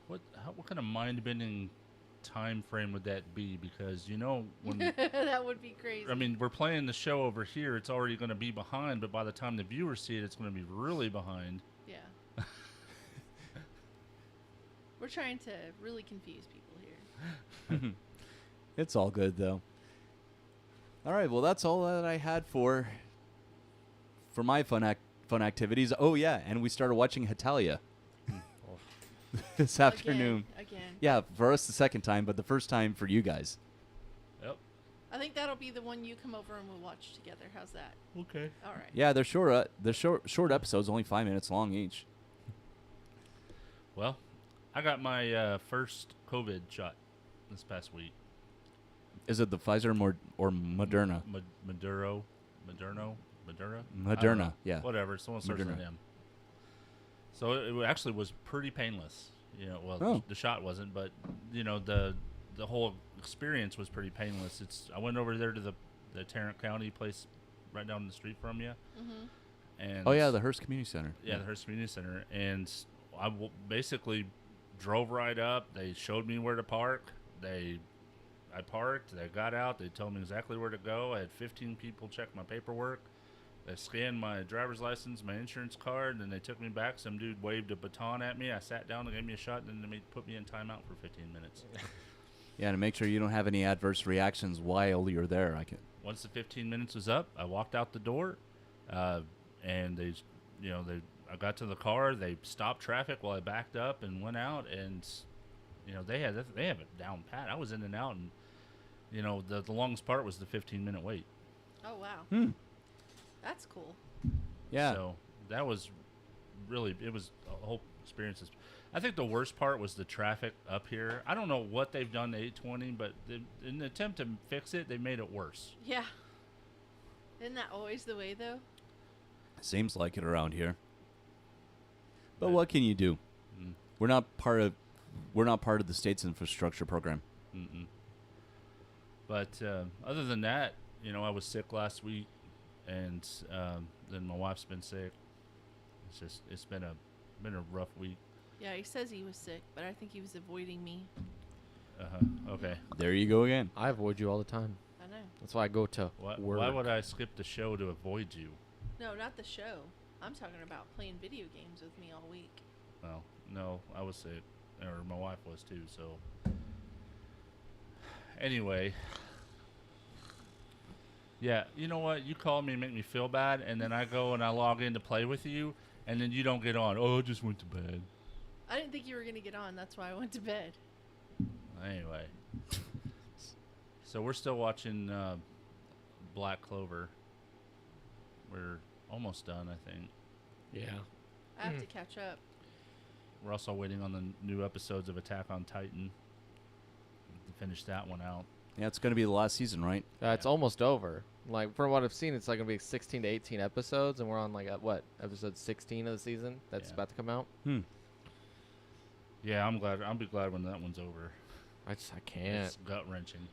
what kind of mind-bending time frame would that be? Because when that would be crazy. I mean, we're playing the show over here. It's already going to be behind, but by the time the viewers see it, it's going to be really behind. Yeah. We're trying to really confuse people here. It's all good though. All right, well that's all that I had for my fun activities. Oh yeah, and we started watching Hetalia this afternoon. Again. Yeah, for us the second time, but the first time for you guys. Yep. I think that'll be the one you come over and we'll watch together. How's that? Okay. All right. Yeah, they're short episodes, only 5 minutes long each. Well, I got my first COVID shot this past week. Is it the Pfizer or Moderna? Moderna. Moderna, yeah. Whatever. Someone starts with M. So it actually was pretty painless. The shot wasn't, but the whole experience was pretty painless. I went over there to the Tarrant County place right down the street from you. Mm-hmm. And the Hearst Community Center. Yeah, the Hearst Community Center, and I basically drove right up. They showed me where to park. I parked. They got out. They told me exactly where to go. I had 15 people check my paperwork. They scanned my driver's license, my insurance card, and then they took me back. Some dude waved a baton at me. I sat down. They gave me a shot, and then they put me in timeout for 15 minutes. Yeah, to make sure you don't have any adverse reactions while you're there. Once the 15 minutes was up, I walked out the door, and I got to the car. They stopped traffic while I backed up and went out, and they have it down pat. I was in and out, and the longest part was the 15-minute wait. Oh wow. That's cool. Yeah. So that was it was a whole experience. I think the worst part was the traffic up here. I don't know what they've done to 820, but in the attempt to fix it, they made it worse. Yeah. Isn't that always the way though? Seems like it around here. But what can you do? We're not part of the state's infrastructure program. Mm-mm. But other than that, I was sick last week, and then my wife's been sick. It's been a rough week. Yeah, he says he was sick, but I think he was avoiding me. Okay. There you go again. I avoid you all the time. I know. That's why I go to work. Why would I skip the show to avoid you? No, not the show. I'm talking about playing video games with me all week. Well, no, I was sick, or my wife was too. So anyway, Yeah, you know what? You call me and make me feel bad, and then I go and I log in to play with you, and then you don't get on. Oh, I just went to bed. I didn't think you were gonna get on. That's why I went to bed. Anyway. So we're still watching Black Clover. We're almost done, I think. Yeah. I have to catch up. We're also waiting on the new episodes of Attack on Titan to finish that one out. Yeah, it's going to be the last season, right? It's almost over. Like, from what I've seen, it's like going to be 16 to 18 episodes, and we're on, like, episode 16 of the season that's about to come out? Yeah, I'm glad. I'll be glad when that one's over. I can't. It's gut-wrenching.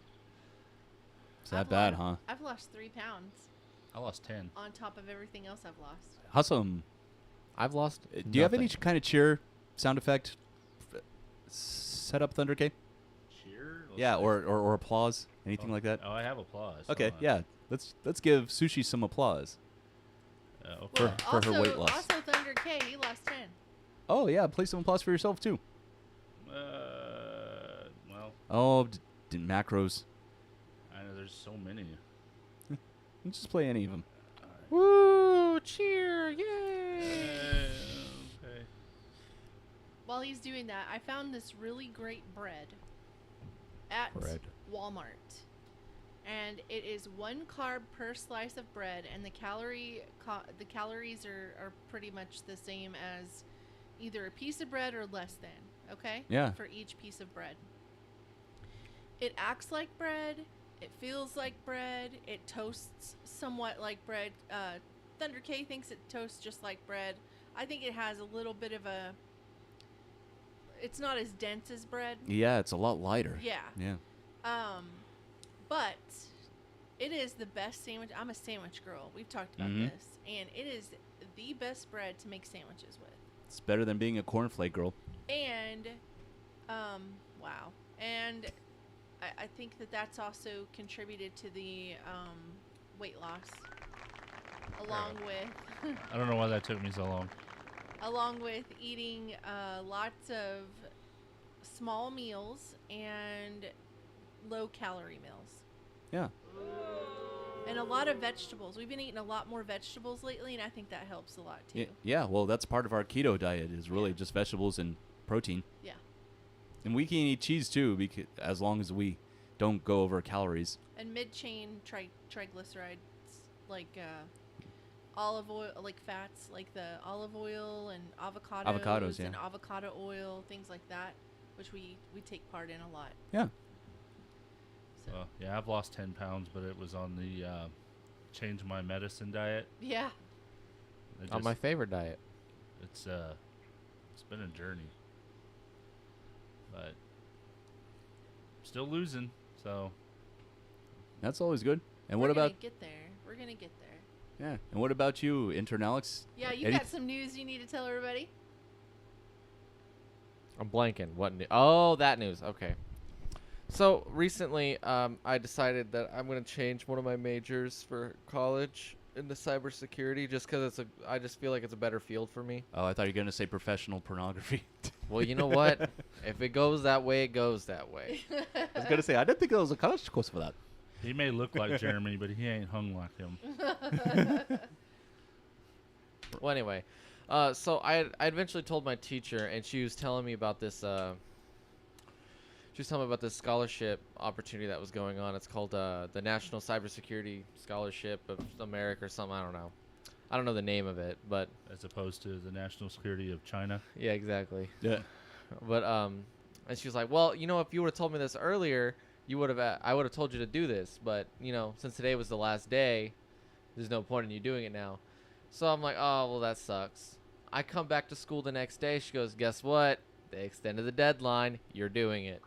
It's that bad, huh? I've lost 3 pounds. I lost 10. On top of everything else I've lost. Awesome. I've lost Do you have any kind of cheer sound effect set up, Thunder K? Cheer? Yeah, or applause, anything like that? Oh, I have applause. Okay, Hold on. yeah. Let's give Sushi some applause Okay. for her weight loss. Also, Thunder K, he lost 10. Oh yeah, play some applause for yourself too. Well, Oh, macros. I know there's so many. Just play any of them. Woo! Cheer! Yay! Okay. While he's doing that, I found this really great bread at Walmart. And it is 1 carb per slice of bread, and the calories are pretty much the same as either a piece of bread or less than, okay? Yeah. For each piece of bread. It acts like bread. It feels like bread. It toasts somewhat like bread. Thunder K thinks it toasts just like bread. I think it has a little bit of a... It's not as dense as bread. Yeah, it's a lot lighter. Yeah. Yeah. But it is the best sandwich. I'm a sandwich girl. We've talked about Mhm. this. And it is the best bread to make sandwiches with. It's better than being a cornflake girl. And, wow. And I think that's also contributed to the weight loss. Along with... I don't know why that took me so long. along with eating lots of small meals and low-calorie meals. Yeah. And a lot of vegetables. We've been eating a lot more vegetables lately, and I think that helps a lot, too. Yeah, well, that's part of our keto diet is really just vegetables and protein. Yeah. And we can eat cheese, too, because as long as we don't go over calories. And mid-chain triglycerides, like olive oil, like fats, like the olive oil and avocados yeah. and avocado oil, things like that, which we take part in a lot. Yeah. So. Yeah, I've lost 10 pounds, but it was on the change my medicine diet. Yeah. On my favorite diet. It's been a journey, but still losing. So that's always good. And We're what gonna about? get there. We're gonna get there. Yeah. And what about you, intern Alex? Yeah, you got some news you need to tell everybody. I'm blanking. What news? Oh, that news. Okay. So recently, I decided that I'm going to change one of my majors for college into cybersecurity, just because I just feel like it's a better field for me. Oh, I thought you were going to say professional pornography. Well, you know what? If it goes that way, it goes that way. I was going to say, I didn't think there was a college course for that. he may look like Jeremy, but he ain't hung like him. Well, anyway, so I eventually told my teacher, and she was telling me about this. She was telling me about this scholarship opportunity that was going on. It's called the National Cybersecurity Scholarship of America or something. I don't know the name of it, but As opposed to the national security of China. yeah, exactly. Yeah. But and she was like, well, you know, if you would have told me this earlier, I would have told you to do this. But you know, since today was the last day, there's no point in you doing it now. So I'm like, oh, well, that sucks. I come back to school the next day. She goes, guess what? They extended the deadline. You're doing it.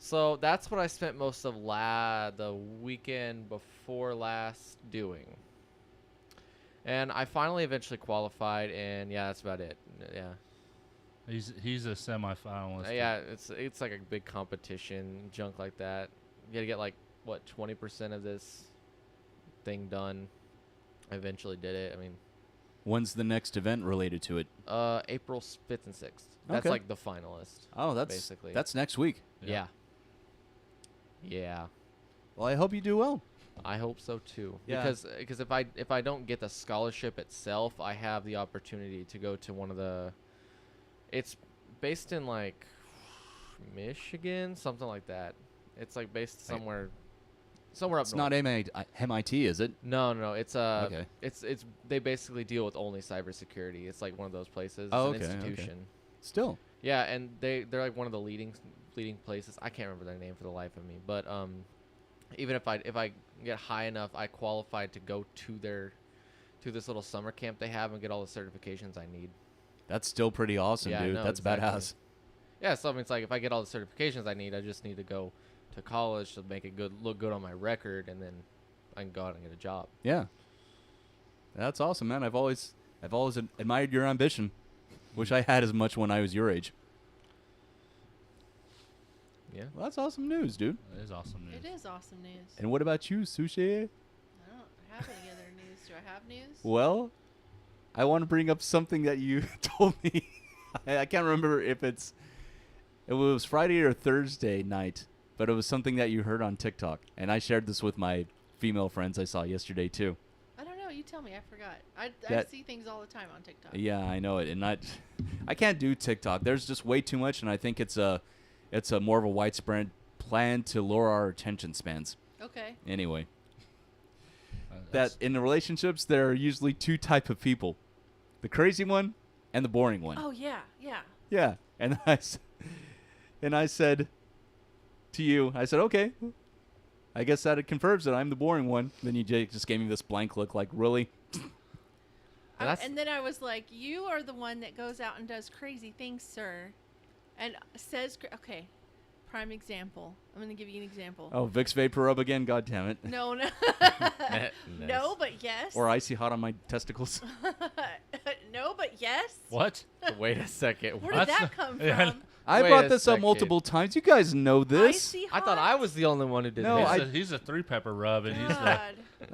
So that's what I spent most of the weekend before last doing. And I finally eventually qualified, and yeah, that's about it. Yeah. He's a semifinalist. Yeah, it's like a big competition, junk like that. You gotta get like, what, 20% of this thing done. I eventually did it. I mean, when's the next event related to it? April 5th and 6th. That's Okay. like the finalist. Oh, basically. that's next week. Yeah. Yeah. Well, I hope you do well. I hope so too. Yeah. Because if I don't get the scholarship itself, I have the opportunity to go to one of the. It's based in like Michigan, something like that. It's like based somewhere up It's north. not MIT, is it? No. It's Okay. It's they basically deal with only cybersecurity. It's like one of those places. Oh, It's an okay, okay. institution. Still. Yeah, and they're like one of the leading places. I can't remember their name for the life of me, but even if I get high enough, I qualified to go to this little summer camp they have and get all the certifications I need. That's still pretty awesome, Yeah, I dude. know, That's exactly. badass. Yeah, so I mean, it's like if I get all the certifications I need, I just need to go to college to make it look good on my record, and then I can go out and get a job. Yeah. That's awesome, man. I've always admired your ambition. Wish I had as much when I was your age. Yeah. Well, that's awesome news, dude. That is awesome news. It is awesome news. And what about you, Sushi? I don't have any other news. Do I have news? Well, I want to bring up something that you told me. I can't remember if it was Friday or Thursday night, but it was something that you heard on TikTok. And I shared this with my female friends I saw yesterday, too. I don't know. You tell me. I forgot. I That- see things all the time on TikTok. Yeah, I know it. And I can't do TikTok. There's just way too much, and I think it's a more of a widespread plan to lower our attention spans. Okay. Anyway, that That's- in the relationships, there are usually two type of people. The crazy one and the boring one. Oh yeah, yeah. Yeah. And I said to you, I said, okay, I guess that it confirms that I'm the boring one. Then you just gave me this blank look like, really? And then I was like, you are the one that goes out and does crazy things, sir. And says, okay, prime example. I'm going to give you an example. Oh, Vicks Vapor Rub again? God damn it. No. Nice. No, but yes. Or Icy Hot on my testicles. No, but yes. What? Wait a second. Where what? did that come Yeah. from? I Wait brought a this up second. multiple times. You guys know this. Icy I thought I hot? was the only one who did No, this. He's a three pepper rub, and he's the. God.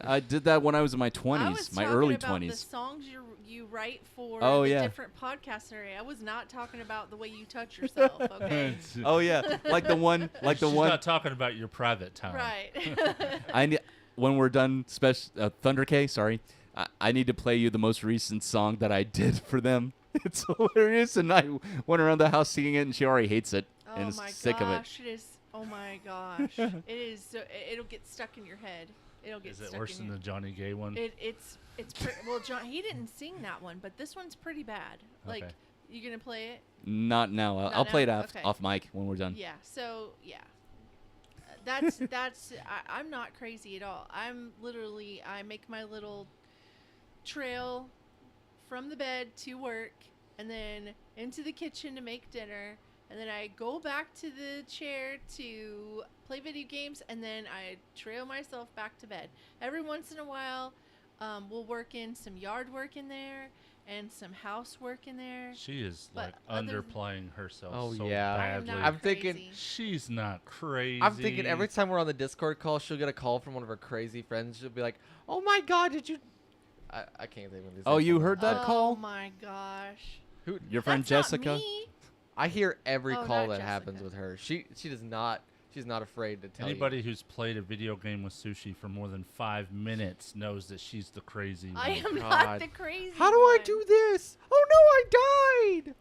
I did that when I was in my I 20s, was my talking early about 20s. the songs you write for Oh, the yeah. different podcasts area. I was not talking about the way you touch yourself, okay? Oh yeah, like the one, She's not talking about your private time. Right. When we're done, Thunder K. Sorry, I need to play you the most recent song that I did for them. It's hilarious, and I went around the house singing it, and she already hates it and Oh is my sick of it. gosh, it is. Oh my gosh, it is. So, it'll get stuck in your head. It'll get Is stuck it worse in than your the Johnny Gay one? well, John, he didn't sing that one, but this one's pretty bad. Like, Okay. you gonna play it? Not now. Not I'll play it now? off, Okay. off mic when we're done. Yeah. So yeah, that's. I'm not crazy at all. I'm literally. I make my little trail from the bed to work, and then into the kitchen to make dinner, and then I go back to the chair to play video games, and then I trail myself back to bed. Every once in a while, we'll work in some yard work in there and some housework in there. She is But like other- underplaying herself Oh, so yeah. I am badly. not I'm thinking- crazy. She's not crazy. I'm thinking every time we're on the Discord call, she'll get a call from one of her crazy friends. She'll be like, "Oh my God, did you?" I can't think of his Oh, name. you heard that Oh call? my gosh. Who? Your friend That's not Jessica? me. I hear every Oh, call not that happens Jessica. with her. She does not. She's not afraid to tell Anybody who's played a video game with Sushi for more than 5 minutes knows that she's the crazy one. I am not God. the crazy you. How do I one. do this? Oh no, I died.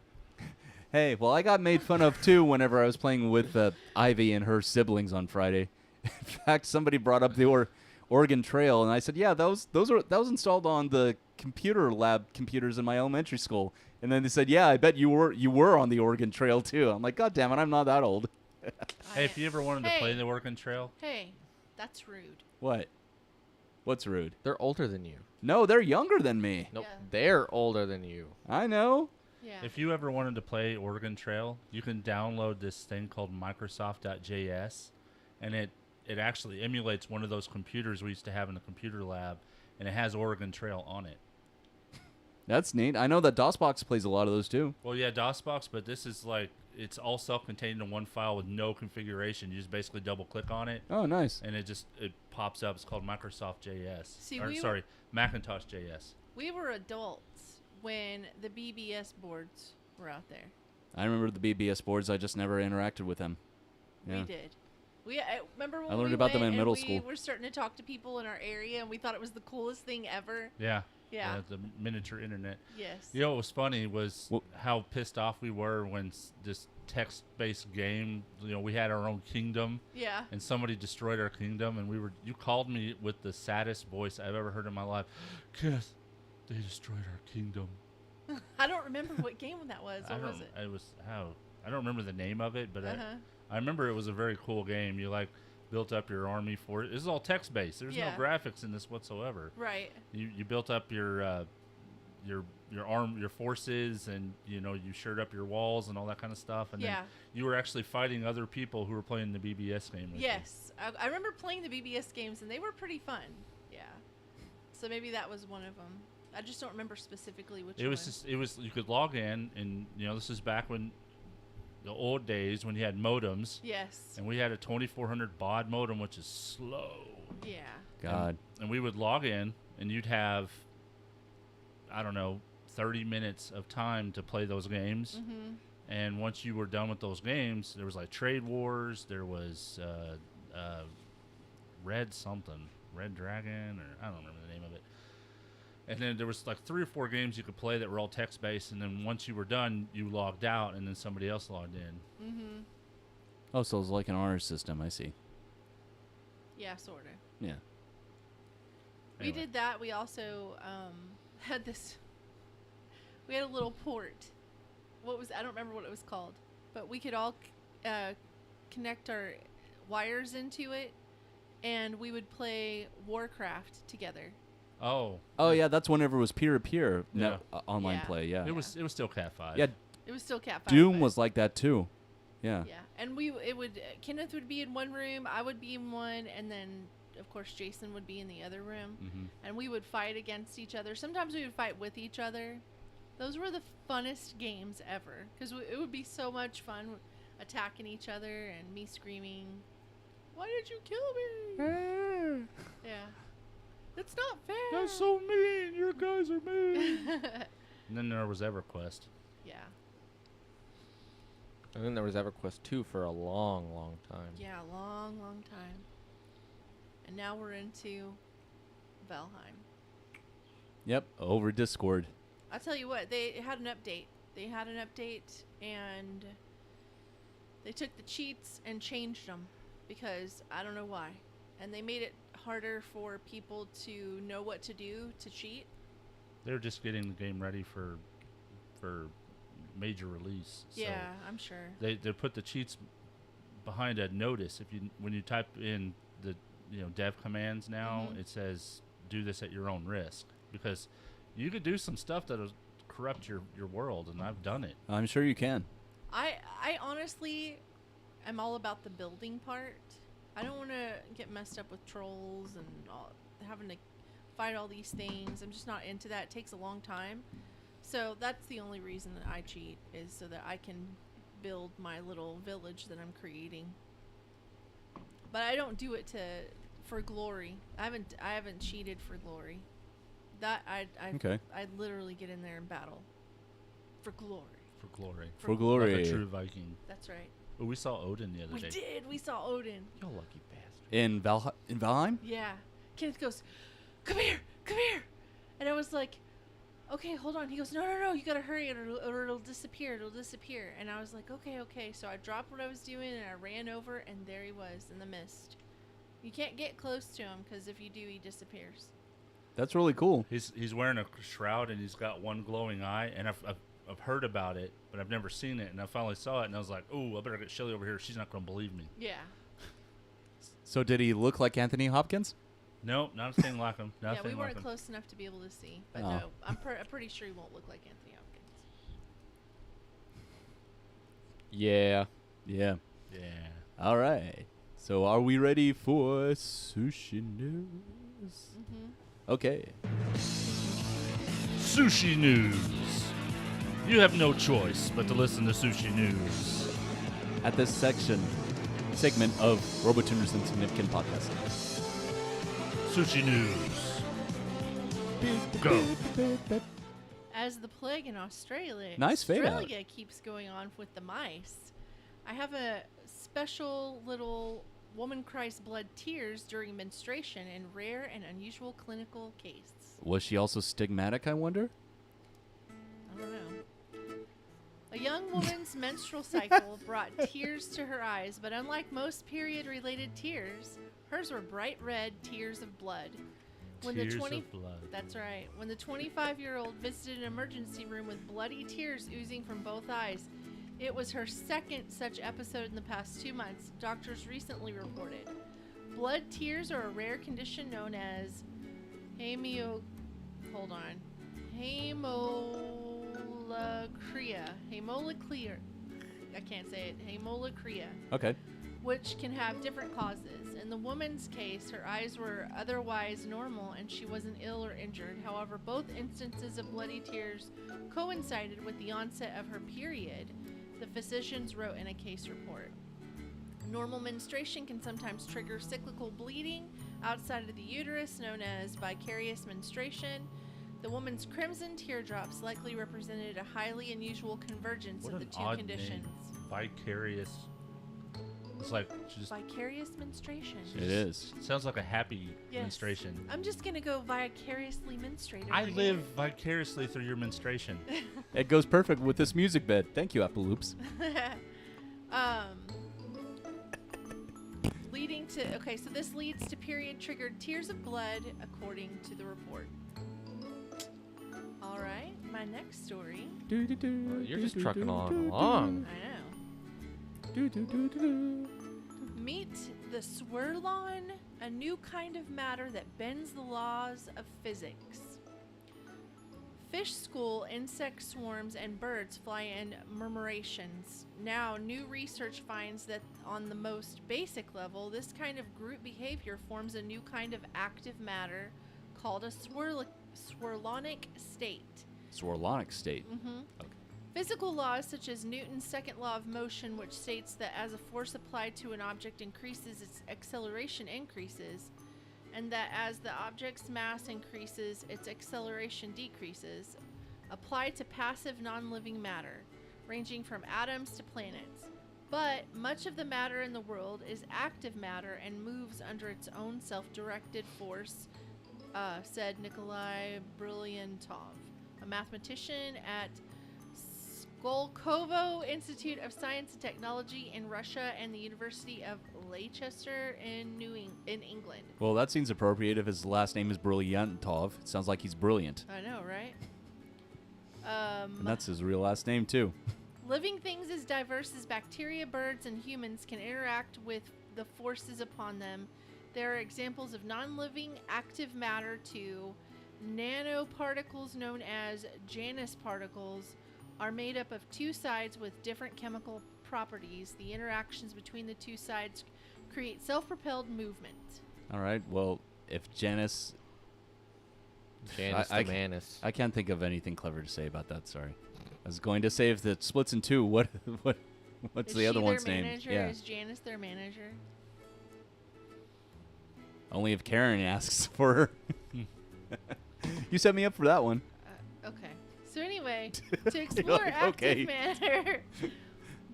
Hey, well, I got made fun of too whenever I was playing with Ivy and her siblings on Friday. In fact, somebody brought up the Oregon Trail, and I said, "Yeah, that was installed on the computer lab computers in my elementary school." And then they said, "Yeah, I bet you were on the Oregon Trail too." I'm like, "God damn it, I'm not that old." Hey, if you ever wanted to Hey. play the Oregon Trail, Hey, that's rude. What? What's rude? They're older than you. No, they're younger than me. Nope, Yeah. they're older than you. I know. Yeah. if you ever wanted to play Oregon Trail, you can download this thing called Microsoft.js, and it actually emulates one of those computers we used to have in the computer lab, and it has Oregon Trail on it. That's neat. I know that DOSBox plays a lot of those too. Well, yeah, DOSBox, but this is like it's all self-contained in one file with no configuration. You just basically double-click on it, Oh, nice. and it pops up. It's called Microsoft JS. See, Or, we were- sorry, Macintosh JS. We were adults when the BBS boards were out there. I remember the BBS boards. I just never interacted with them. Yeah. We did. Remember when I learned we about them went in middle and school. We were starting to talk to people in our area, and we thought it was the coolest thing ever. Yeah. Yeah. The miniature internet. Yes. You know what was funny was how pissed off we were when this text-based game, we had our own kingdom. Yeah. And somebody destroyed our kingdom, and you called me with the saddest voice I've ever heard in my life. Kenneth, they destroyed our kingdom. I don't remember what game that was. What was it? I don't remember the name of it, but I remember it was a very cool game. You built up your army for it. This is all text-based. There's no graphics in this whatsoever. Right. You built up your forces, and you shored up your walls and all that kind of stuff, and then you were actually fighting other people who were playing the BBS game with you. Yes, I remember playing the BBS games, and they were pretty fun. Yeah, so maybe that was one of them. I just don't remember specifically which one. It was you could log in, and this is back when the old days when you had modems. Yes. And we had a 2400 baud modem, which is slow. Yeah. God. And we would log in, and you'd have, I don't know, 30 minutes of time to play those games. Mm-hmm. And once you were done with those games, there was Trade Wars, there was Red Dragon, or I don't remember the name of it. And then there was 3 or 4 games you could play that were all text-based, and then once you were done, you logged out, and then somebody else logged in. Mm-hmm. Oh, so it's like an honor system. I see. Yeah, sort of. Yeah. We did that. We also had this. We had a little port. I don't remember what it was called, but we could all connect our wires into it, and we would play Warcraft together. Oh. Oh yeah, that's whenever it was peer-to-peer online Yeah. play. Yeah. It was still Cat 5. Yeah. It was still Cat 5. Doom was like that too. Yeah. Yeah, and Kenneth would be in one room, I would be in one, and then of course Jason would be in the other room, and we would fight against each other. Sometimes we would fight with each other. Those were the funnest games ever, because it would be so much fun attacking each other and me screaming, "Why did you kill me?" Yeah. It's not fair. That's so mean. You guys are mean. And then there was EverQuest. Yeah. And then there was EverQuest 2 for a long, long time. Yeah, long, long time. And now we're into Valheim. Yep, over Discord. I'll tell you what, they had an update. And they took the cheats and changed them because I don't know why. And they made it harder for people to know what to do to cheat. They're just getting the game ready for major release. So yeah, I'm sure. They put the cheats behind a notice. When you type in the dev commands now, it says do this at your own risk, because you could do some stuff that'll corrupt your world, and I've done it. I'm sure you can. I honestly am all about the building part. I don't want to get messed up with trolls and having to fight all these things. I'm just not into that. It takes a long time. So that's the only reason that I cheat, is so that I can build my little village that I'm creating. But I don't do it for glory. I haven't cheated for glory. That I literally get in there and battle for glory. For glory. Like a true Viking. That's right. Oh, we saw Odin the other day. We did. We saw Odin. You lucky bastard. In Valheim? Yeah. Kenneth goes, come here. And I was like, okay, hold on. He goes, no, you gotta hurry or it'll disappear. And I was like, okay. So I dropped what I was doing and I ran over, and there he was in the mist. You can't get close to him, because if you do, he disappears. That's really cool. He's wearing a shroud, and he's got one glowing eye, and I've heard about it, but I've never seen it, and I finally saw it, and I was like, "Ooh, I better get Shelly over here. She's not going to believe me." Yeah. So did he look like Anthony Hopkins? No, not a thing like him. Yeah, we weren't close enough to be able to see, but no, I'm pretty sure he won't look like Anthony Hopkins. Yeah. All right. So are we ready for sushi news? Okay. Sushi news. You have no choice but to listen to Sushi News. At this segment of RoboTuner's Insignificant Podcast. Sushi News. Go. As the plague in Australia, Nice fade out. Australia keeps going on with the mice. I have a special little woman cries blood tears during menstruation in rare and unusual clinical case. Was she also stigmatic, I wonder? I don't know. A young woman's menstrual cycle brought tears to her eyes, but unlike most period-related tears, hers were bright red tears of blood. Tears of blood. That's right. When the 25-year-old visited an emergency room with bloody tears oozing from both eyes, it was her second such episode in the past 2 months, doctors recently reported. Blood tears are a rare condition known as hemolacria. I can't say it. Hemolacria. Okay. Which can have different causes. In the woman's case, her eyes were otherwise normal and she wasn't ill or injured. However, both instances of bloody tears coincided with the onset of her period, the physicians wrote in a case report. Normal menstruation can sometimes trigger cyclical bleeding outside of the uterus, known as vicarious menstruation. The woman's crimson teardrops likely represented a highly unusual convergence What of the an two odd conditions. name. Vicarious. It's like just Vicarious menstruation. It is. sounds like a happy Yes. menstruation. I'm just gonna go vicariously menstruate. I over live here. vicariously through your menstruation. It goes perfect with this music bed. Thank you, Apple Loops. Leading to so this leads to period triggered tears of blood, according to the report. All right, my next story. Well, you're just trucking along. I know. Do, do, do, do, do. Meet the swirlon, a new kind of matter that bends the laws of physics. Fish school insect swarms and birds fly in murmurations. Now, new research finds that on the most basic level, this kind of group behavior forms a new kind of active matter called a swirlonic state. Swirlonic state. Mm-hmm. Okay. Physical laws such as Newton's second law of motion, which states that as a force applied to an object increases, its acceleration increases, and that as the object's mass increases, its acceleration decreases, apply to passive non-living matter, ranging from atoms to planets. But much of the matter in the world is active matter and moves under its own self-directed force, said Nikolai Brylyantov, a mathematician at Skolkovo Institute of Science and Technology in Russia and the University of Leicester in England. Well, that seems appropriate if his last name is Brylyantov. It sounds like he's brilliant. I know, right? And that's his real last name, too. Living things as diverse as bacteria, birds, and humans can interact with the forces upon them. There are examples of non-living active matter too. Nanoparticles known as Janus particles are made up of two sides with different chemical properties. The interactions between the two sides create self-propelled movement. All right. Well, if Janus... Janus I the Manus. I can't think of anything clever to say about that. Sorry. I was going to say if it splits in two, what's Is the other she one's their name? manager? Yeah. Is Janus their manager? Only if Karen asks for her. You set me up for that one. Okay. So anyway, to explore like, active okay. matter,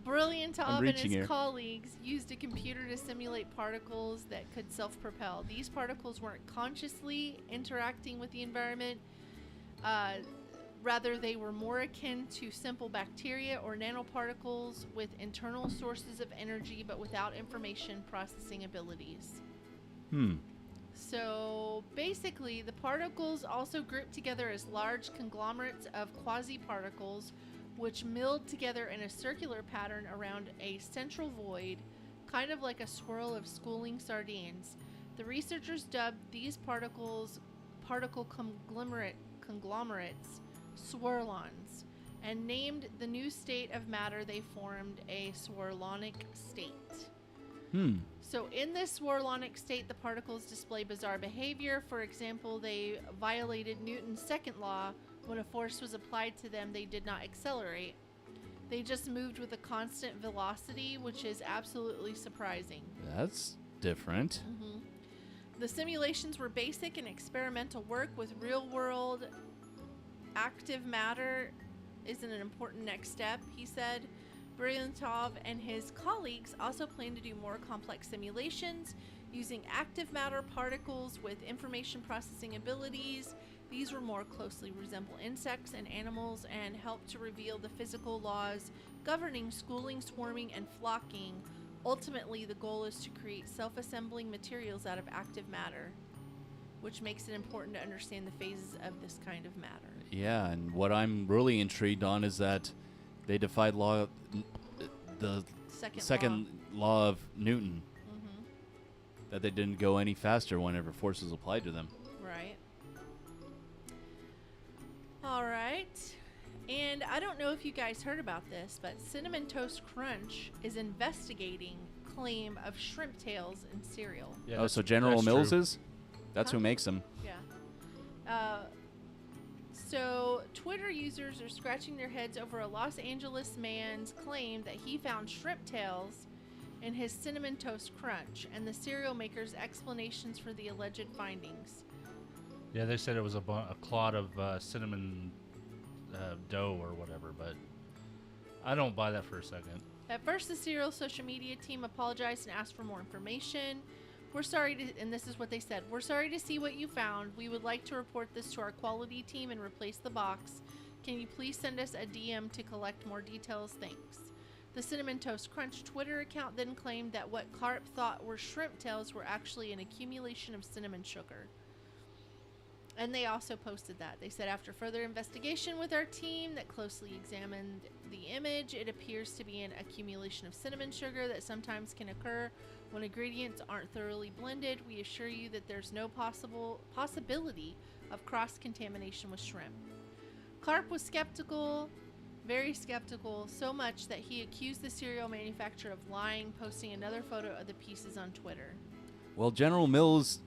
Brylyantov and reaching his here. colleagues used a computer to simulate particles that could self-propel. These particles weren't consciously interacting with the environment. Rather, they were more akin to simple bacteria or nanoparticles with internal sources of energy but without information processing abilities. So basically, the particles also grouped together as large conglomerates of quasi-particles, which milled together in a circular pattern around a central void, kind of like a swirl of schooling sardines. The researchers dubbed these particle conglomerates swirlons, and named the new state of matter they formed a swirlonic state. So in this swirlonic state, the particles display bizarre behavior. For example, they violated Newton's second law. When a force was applied to them, they did not accelerate. They just moved with a constant velocity, which is absolutely surprising. That's different. The simulations were basic and experimental work with real-world active matter isn't an important next step, he said. Bryantov and his colleagues also plan to do more complex simulations using active matter particles with information processing abilities. These will more closely resemble insects and animals and help to reveal the physical laws governing schooling, swarming, and flocking. Ultimately, the goal is to create self-assembling materials out of active matter, which makes it important to understand the phases of this kind of matter. Yeah, and what I'm really intrigued on is that they defied the second law of Newton. Mm-hmm. That they didn't go any faster whenever force was applied to them. Right. All right. And I don't know if you guys heard about this, but Cinnamon Toast Crunch is investigating claim of shrimp tails in cereal. Yeah, so General Mills true. is? That's who makes them. Yeah. So Twitter users are scratching their heads over a Los Angeles man's claim that he found shrimp tails in his Cinnamon Toast Crunch, and the cereal maker's explanations for the alleged findings. Yeah, they said it was a clot of cinnamon dough or whatever, but I don't buy that for a second. At first, the cereal social media team apologized and asked for more information. We're sorry to, and this is what they said, we're sorry to see what you found. We would like to report this to our quality team and replace the box. Can you please send us a DM to collect more details? Thanks. The Cinnamon Toast Crunch Twitter account then claimed that what Carp thought were shrimp tails were actually an accumulation of cinnamon sugar. And they also posted that. They said, after further investigation with our team that closely examined the image, it appears to be an accumulation of cinnamon sugar that sometimes can occur when ingredients aren't thoroughly blended. We assure you that there's no possibility of cross-contamination with shrimp. Carp was skeptical, very skeptical, so much that he accused the cereal manufacturer of lying, posting another photo of the pieces on Twitter. Well, General Mills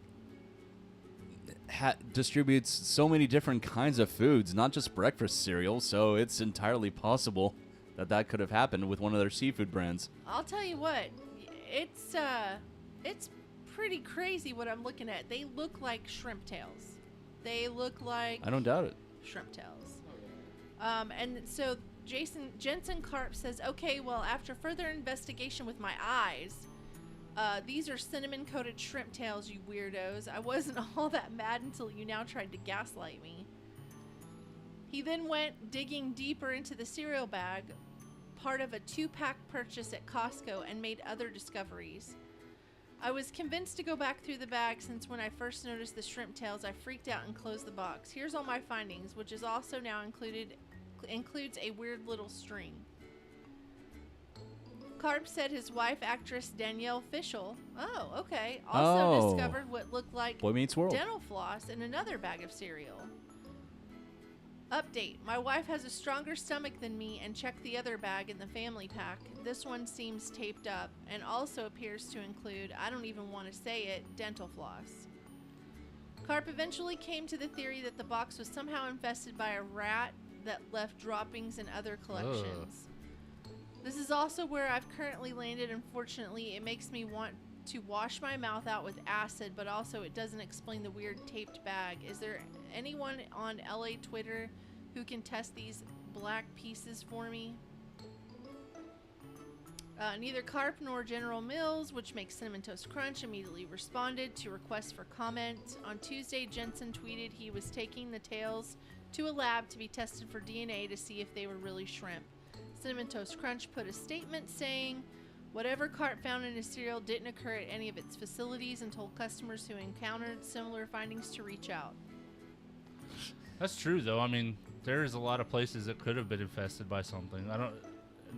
distributes so many different kinds of foods, not just breakfast cereal, so it's entirely possible that that could have happened with one of their seafood brands. I'll tell you what, it's pretty crazy what I'm looking at. They look like shrimp tails. They look like I don't doubt it. shrimp tails. And so Jensen Karp says, okay, well, after further investigation with my eyes, these are cinnamon-coated shrimp tails, you weirdos. I wasn't all that mad until you now tried to gaslight me. He then went digging deeper into the cereal bag, part of a 2-pack purchase at Costco, and made other discoveries. I was convinced to go back through the bag since when I first noticed the shrimp tails, I freaked out and closed the box. Here's all my findings, which is also now includes a weird little string. Karp said his wife, actress Danielle Fishel, also discovered what looked like Boy Meets World dental floss in another bag of cereal. Update. My wife has a stronger stomach than me and checked the other bag in the family pack. This one seems taped up and also appears to include, I don't even want to say it, dental floss. Karp eventually came to the theory that the box was somehow infested by a rat that left droppings in other collections. This is also where I've currently landed. Unfortunately, it makes me want to wash my mouth out with acid, but also it doesn't explain the weird taped bag. Is there anyone on LA Twitter who can test these black pieces for me? Neither Carp nor General Mills, which makes Cinnamon Toast Crunch, immediately responded to requests for comment. On Tuesday, Jensen tweeted he was taking the tails to a lab to be tested for DNA to see if they were really shrimp. Cinnamon Toast Crunch put a statement saying, whatever Carp found in his cereal didn't occur at any of its facilities, and told customers who encountered similar findings to reach out. That's true, though. I mean, there's a lot of places that could have been infested by something.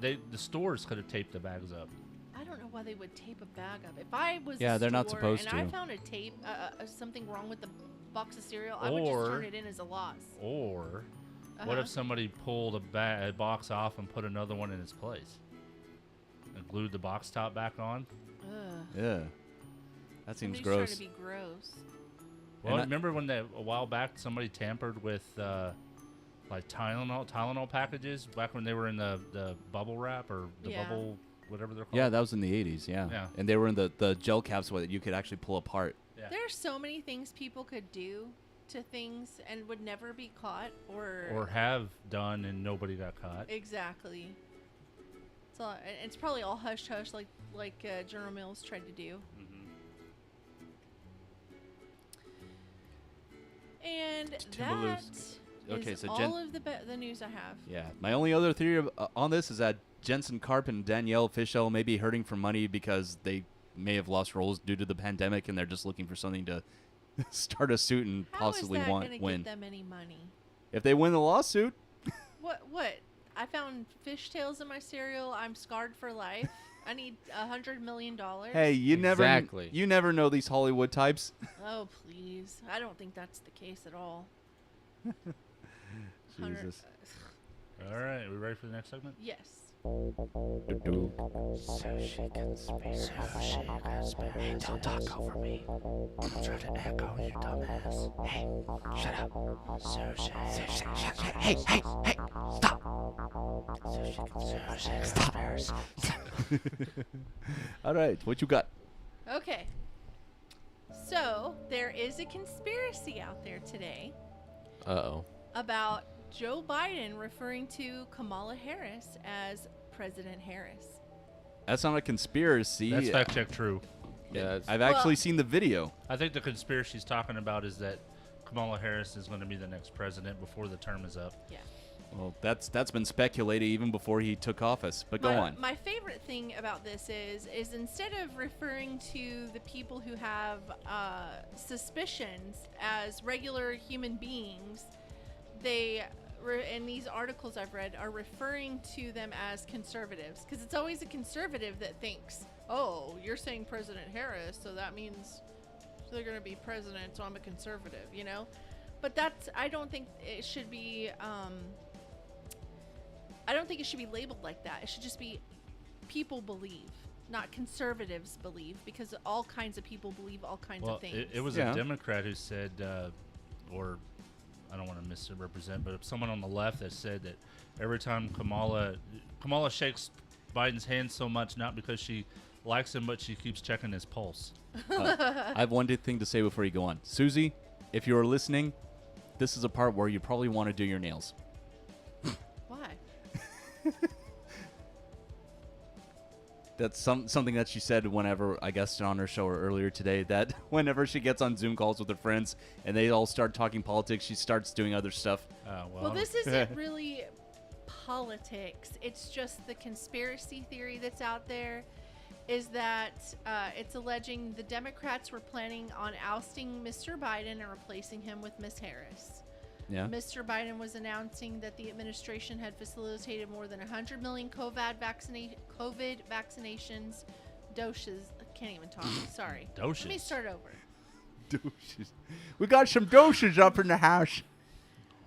The stores could have taped the bags up. I don't know why they would tape a bag up. If I was Yeah, a they're not store supposed and I to. found a tape, something wrong with the box of cereal, I would just turn it in as a loss. Or what if somebody pulled a box off and put another one in its place? And glued the box top back on? Ugh. Yeah. That seems Somebody's gross. trying to be gross. Well, remember when a while back somebody tampered with like Tylenol packages back when they were in the bubble wrap or the bubble, whatever they're called? Yeah, that was in the 80s, yeah. And they were in the gel caps that you could actually pull apart. Yeah. There are so many things people could do to things and would never be caught or have done and nobody got caught. Exactly. So it's probably all hush hush, like General Mills tried to do. And that Okay, is so all of the news I have. Yeah. My only other theory on this is that Jensen Karp and Danielle Fishel may be hurting for money because they may have lost roles due to the pandemic, and they're just looking for something to start a suit and possibly How is that gonna win. get them any money? If they win the lawsuit, What? I found fishtails in my cereal. I'm scarred for life. I need $100 million. hey, you Exactly. never know these Hollywood types. Oh please! I don't think that's the case at all. Jesus. All right, we ready for the next segment? Yes. Hey, don't talk over me. I'm trying to echo, you dumbass. Hey, shut up. Hey, stop. All right, what you got? Okay. So there is a conspiracy out there today Uh-oh. about Joe Biden referring to Kamala Harris as President Harris. That's not a conspiracy. That's fact check true. Yeah, I've actually seen the video. I think the conspiracy he's talking about is that Kamala Harris is going to be the next president before the term is up. Yeah. Well, that's been speculated even before he took office. But go on. My favorite thing about this is instead of referring to the people who have suspicions as regular human beings, they in these articles I've read are referring to them as conservatives, because it's always a conservative that thinks, oh, you're saying President Harris, so that means they're going to be president, so I'm a conservative, you know? But I don't think it should be labeled like that. It should just be people believe, not conservatives believe, because all kinds of people believe all kinds of things. It was a Democrat who said, or I don't want to misrepresent, but someone on the left that said that every time Kamala shakes Biden's hand so much, not because she likes him, but she keeps checking his pulse. I have one thing to say before you go on. Susie, if you're listening, this is a part where you probably want to do your nails. Why? That's something that she said whenever I guessed on her show earlier today, that whenever she gets on Zoom calls with her friends and they all start talking politics, she starts doing other stuff. Well, this isn't really politics. It's just the conspiracy theory that's out there, is that it's alleging the Democrats were planning on ousting Mr. Biden and replacing him with Ms. Harris. Yeah. Mr. Biden was announcing that the administration had facilitated more than 100 million COVID vaccinations doses. I can't even talk. Sorry. Doses. Let me start over. Doses. We got some doses up in the house.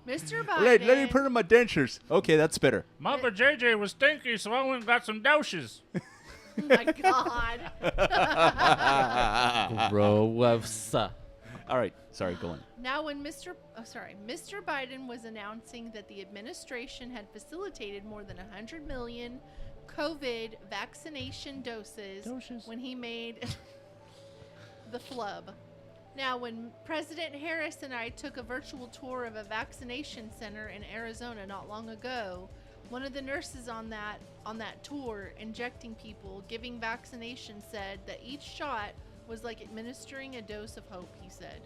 Mr. Biden. Let me put in my dentures. Okay, that's better. Mother JJ was stinky, so I went and got some doses. Oh my God. Gross. All right. Sorry, go on. Now, when Mr. Biden was announcing that the administration had facilitated more than 100 million COVID vaccination doses when he made the flub. Now, when President Harris and I took a virtual tour of a vaccination center in Arizona not long ago, one of the nurses on that tour injecting people, giving vaccination, said that each shot was like administering a dose of hope, he said.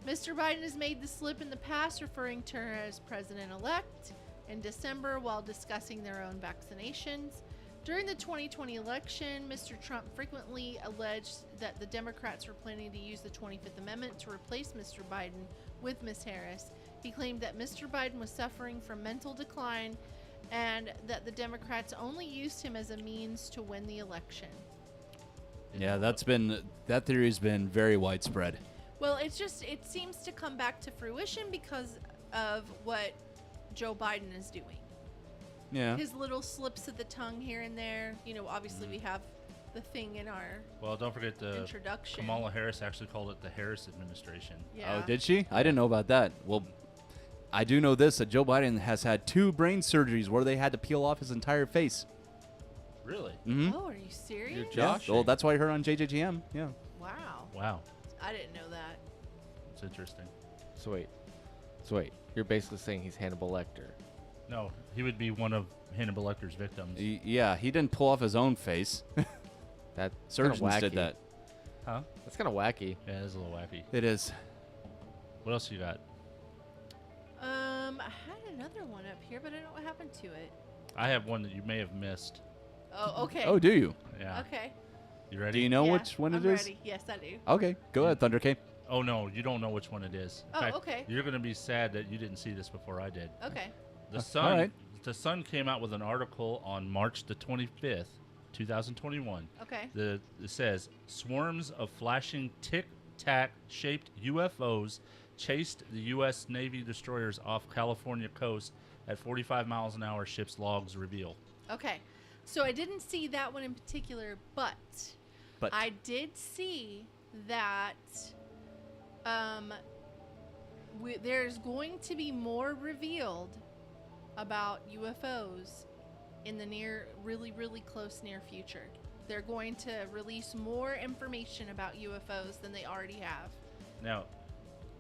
Mr. Biden has made the slip in the past, referring to her as president-elect in December while discussing their own vaccinations. During the 2020 election, Mr. Trump frequently alleged that the Democrats were planning to use the 25th Amendment to replace Mr. Biden with Ms. Harris. He claimed that Mr. Biden was suffering from mental decline and that the Democrats only used him as a means to win the election. Yeah, that theory has been very widespread. Well, it seems to come back to fruition because of what Joe Biden is doing. Yeah. His little slips of the tongue here and there. You know, obviously we have the thing in our Well, don't forget the introduction. Kamala Harris actually called it the Harris administration. Yeah. Oh, did she? I didn't know about that. Well, I do know this, that Joe Biden has had 2 brain surgeries where they had to peel off his entire face. Really? Mm-hmm. Oh, are you serious? You're Yeah. joshing. Well, that's why I heard on JJGM. Yeah. Wow. Wow. I didn't know that. It's interesting. So wait. You're basically saying he's Hannibal Lecter. No, he would be one of Hannibal Lecter's victims. Yeah, he didn't pull off his own face. That Surgeons did that. Huh? That's kind of wacky. Yeah, it is a little wacky. It is. What else you got? I had another one up here, but I don't know what happened to it. I have one that you may have missed. Oh, okay. Oh, do you? Yeah. Okay. You ready? Do you know Yeah, which one I'm it is? ready. Yes, I do. Okay, go ahead, Thunder K. Oh no, you don't know which one it is. In Oh, fact, okay. You're gonna be sad that you didn't see this before I did. Okay. The Sun. all right. The Sun came out with an article on March the 25th, 2021. Okay. It says swarms of flashing tic-tac shaped UFOs chased the U.S. Navy destroyers off California coast at 45 miles an hour. Ship's logs reveal. Okay. So I didn't see that one in particular, but I did see that there's going to be more revealed about UFOs in the really close near future. They're going to release more information about UFOs than they already have. Now,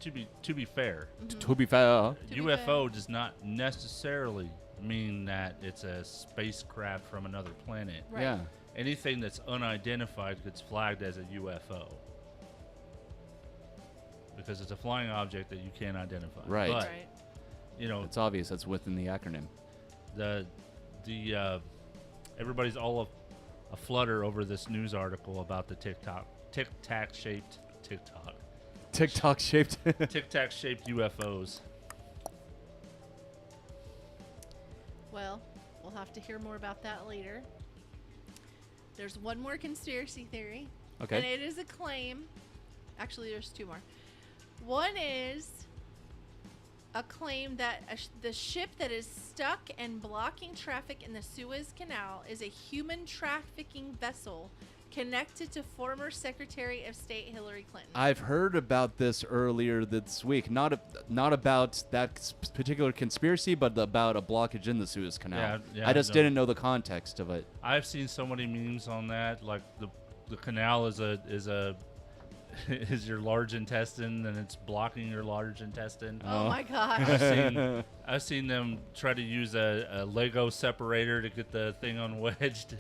to be fair, To be fair. UFO does not necessarily mean that it's a spacecraft from another planet. Right. Yeah. Anything that's unidentified gets flagged as a UFO because it's a flying object that you can't identify. Right. But, Right. you know, It's obvious that's within the acronym. the everybody's all a flutter over this news article about the tic-tac shaped TikTok shaped. tic-tac shaped UFOs. Well, we'll have to hear more about that later. There's one more conspiracy theory. Okay. And it is a claim. Actually, there's two more. One is a claim that the ship that is stuck and blocking traffic in the Suez Canal is a human trafficking vessel connected to former Secretary of State Hillary Clinton. I've heard about this earlier this week. Not about that particular conspiracy, but about a blockage in the Suez Canal. Yeah, I just didn't know the context of it. I've seen so many memes on that. Like the canal is is your large intestine, and it's blocking your large intestine. Oh my gosh. I've seen them try to use a Lego separator to get the thing unwedged.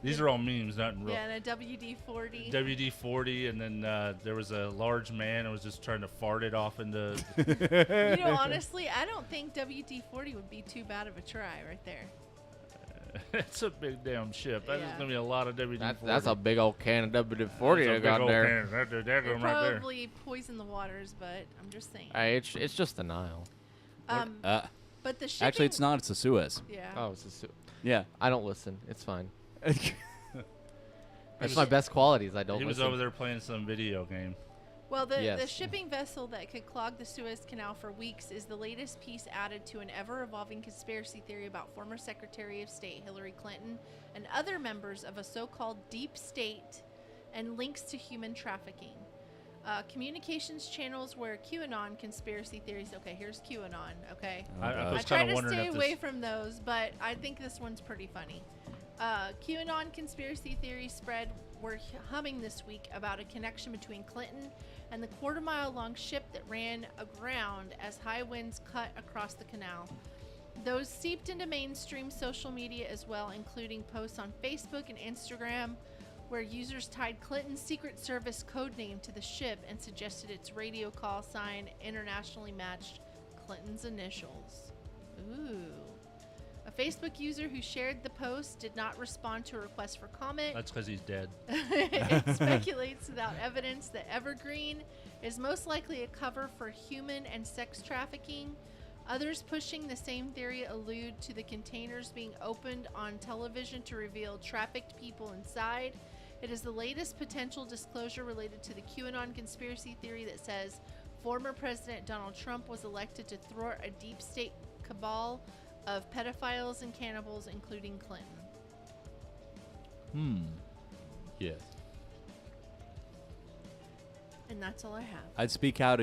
These are all memes, not in real. Yeah, and a WD-40. WD-40, and then there was a large man who was just trying to fart it off into. You know, honestly, I don't think WD-40 would be too bad of a try right there. It's a big damn ship. That's Yeah. gonna be a lot of WD-40. That's a big old can of WD-40 I got there. That It right there. probably poison the waters, but I'm just saying. It's just the Nile. But the shipping... Actually, it's not. It's the Suez. Yeah. Oh, it's just, Yeah. I don't listen. It's fine. That's my best qualities. I don't He was listen. over there playing some video game. Well, the Yes. shipping vessel that could clog the Suez Canal for weeks is the latest piece added to an ever-evolving conspiracy theory about former Secretary of State Hillary Clinton and other members of a so-called deep state and links to human trafficking. Communications channels where QAnon conspiracy theories... Okay, here's QAnon, okay? I was I try kind of to wondering stay if away this. from those, but I think this one's pretty funny. QAnon conspiracy theories spread were humming this week about a connection between Clinton and the quarter-mile-long ship that ran aground as high winds cut across the canal. Those seeped into mainstream social media as well, including posts on Facebook and Instagram where users tied Clinton's Secret Service codename to the ship and suggested its radio call sign internationally matched Clinton's initials. Ooh. A Facebook user who shared the post did not respond to a request for comment. That's because he's dead. It speculates without evidence that Evergreen is most likely a cover for human and sex trafficking. Others pushing the same theory allude to the containers being opened on television to reveal trafficked people inside. It is the latest potential disclosure related to the QAnon conspiracy theory that says former President Donald Trump was elected to thwart a deep state cabal of pedophiles and cannibals, including Clinton. Yes. And that's all I have. I'd speak out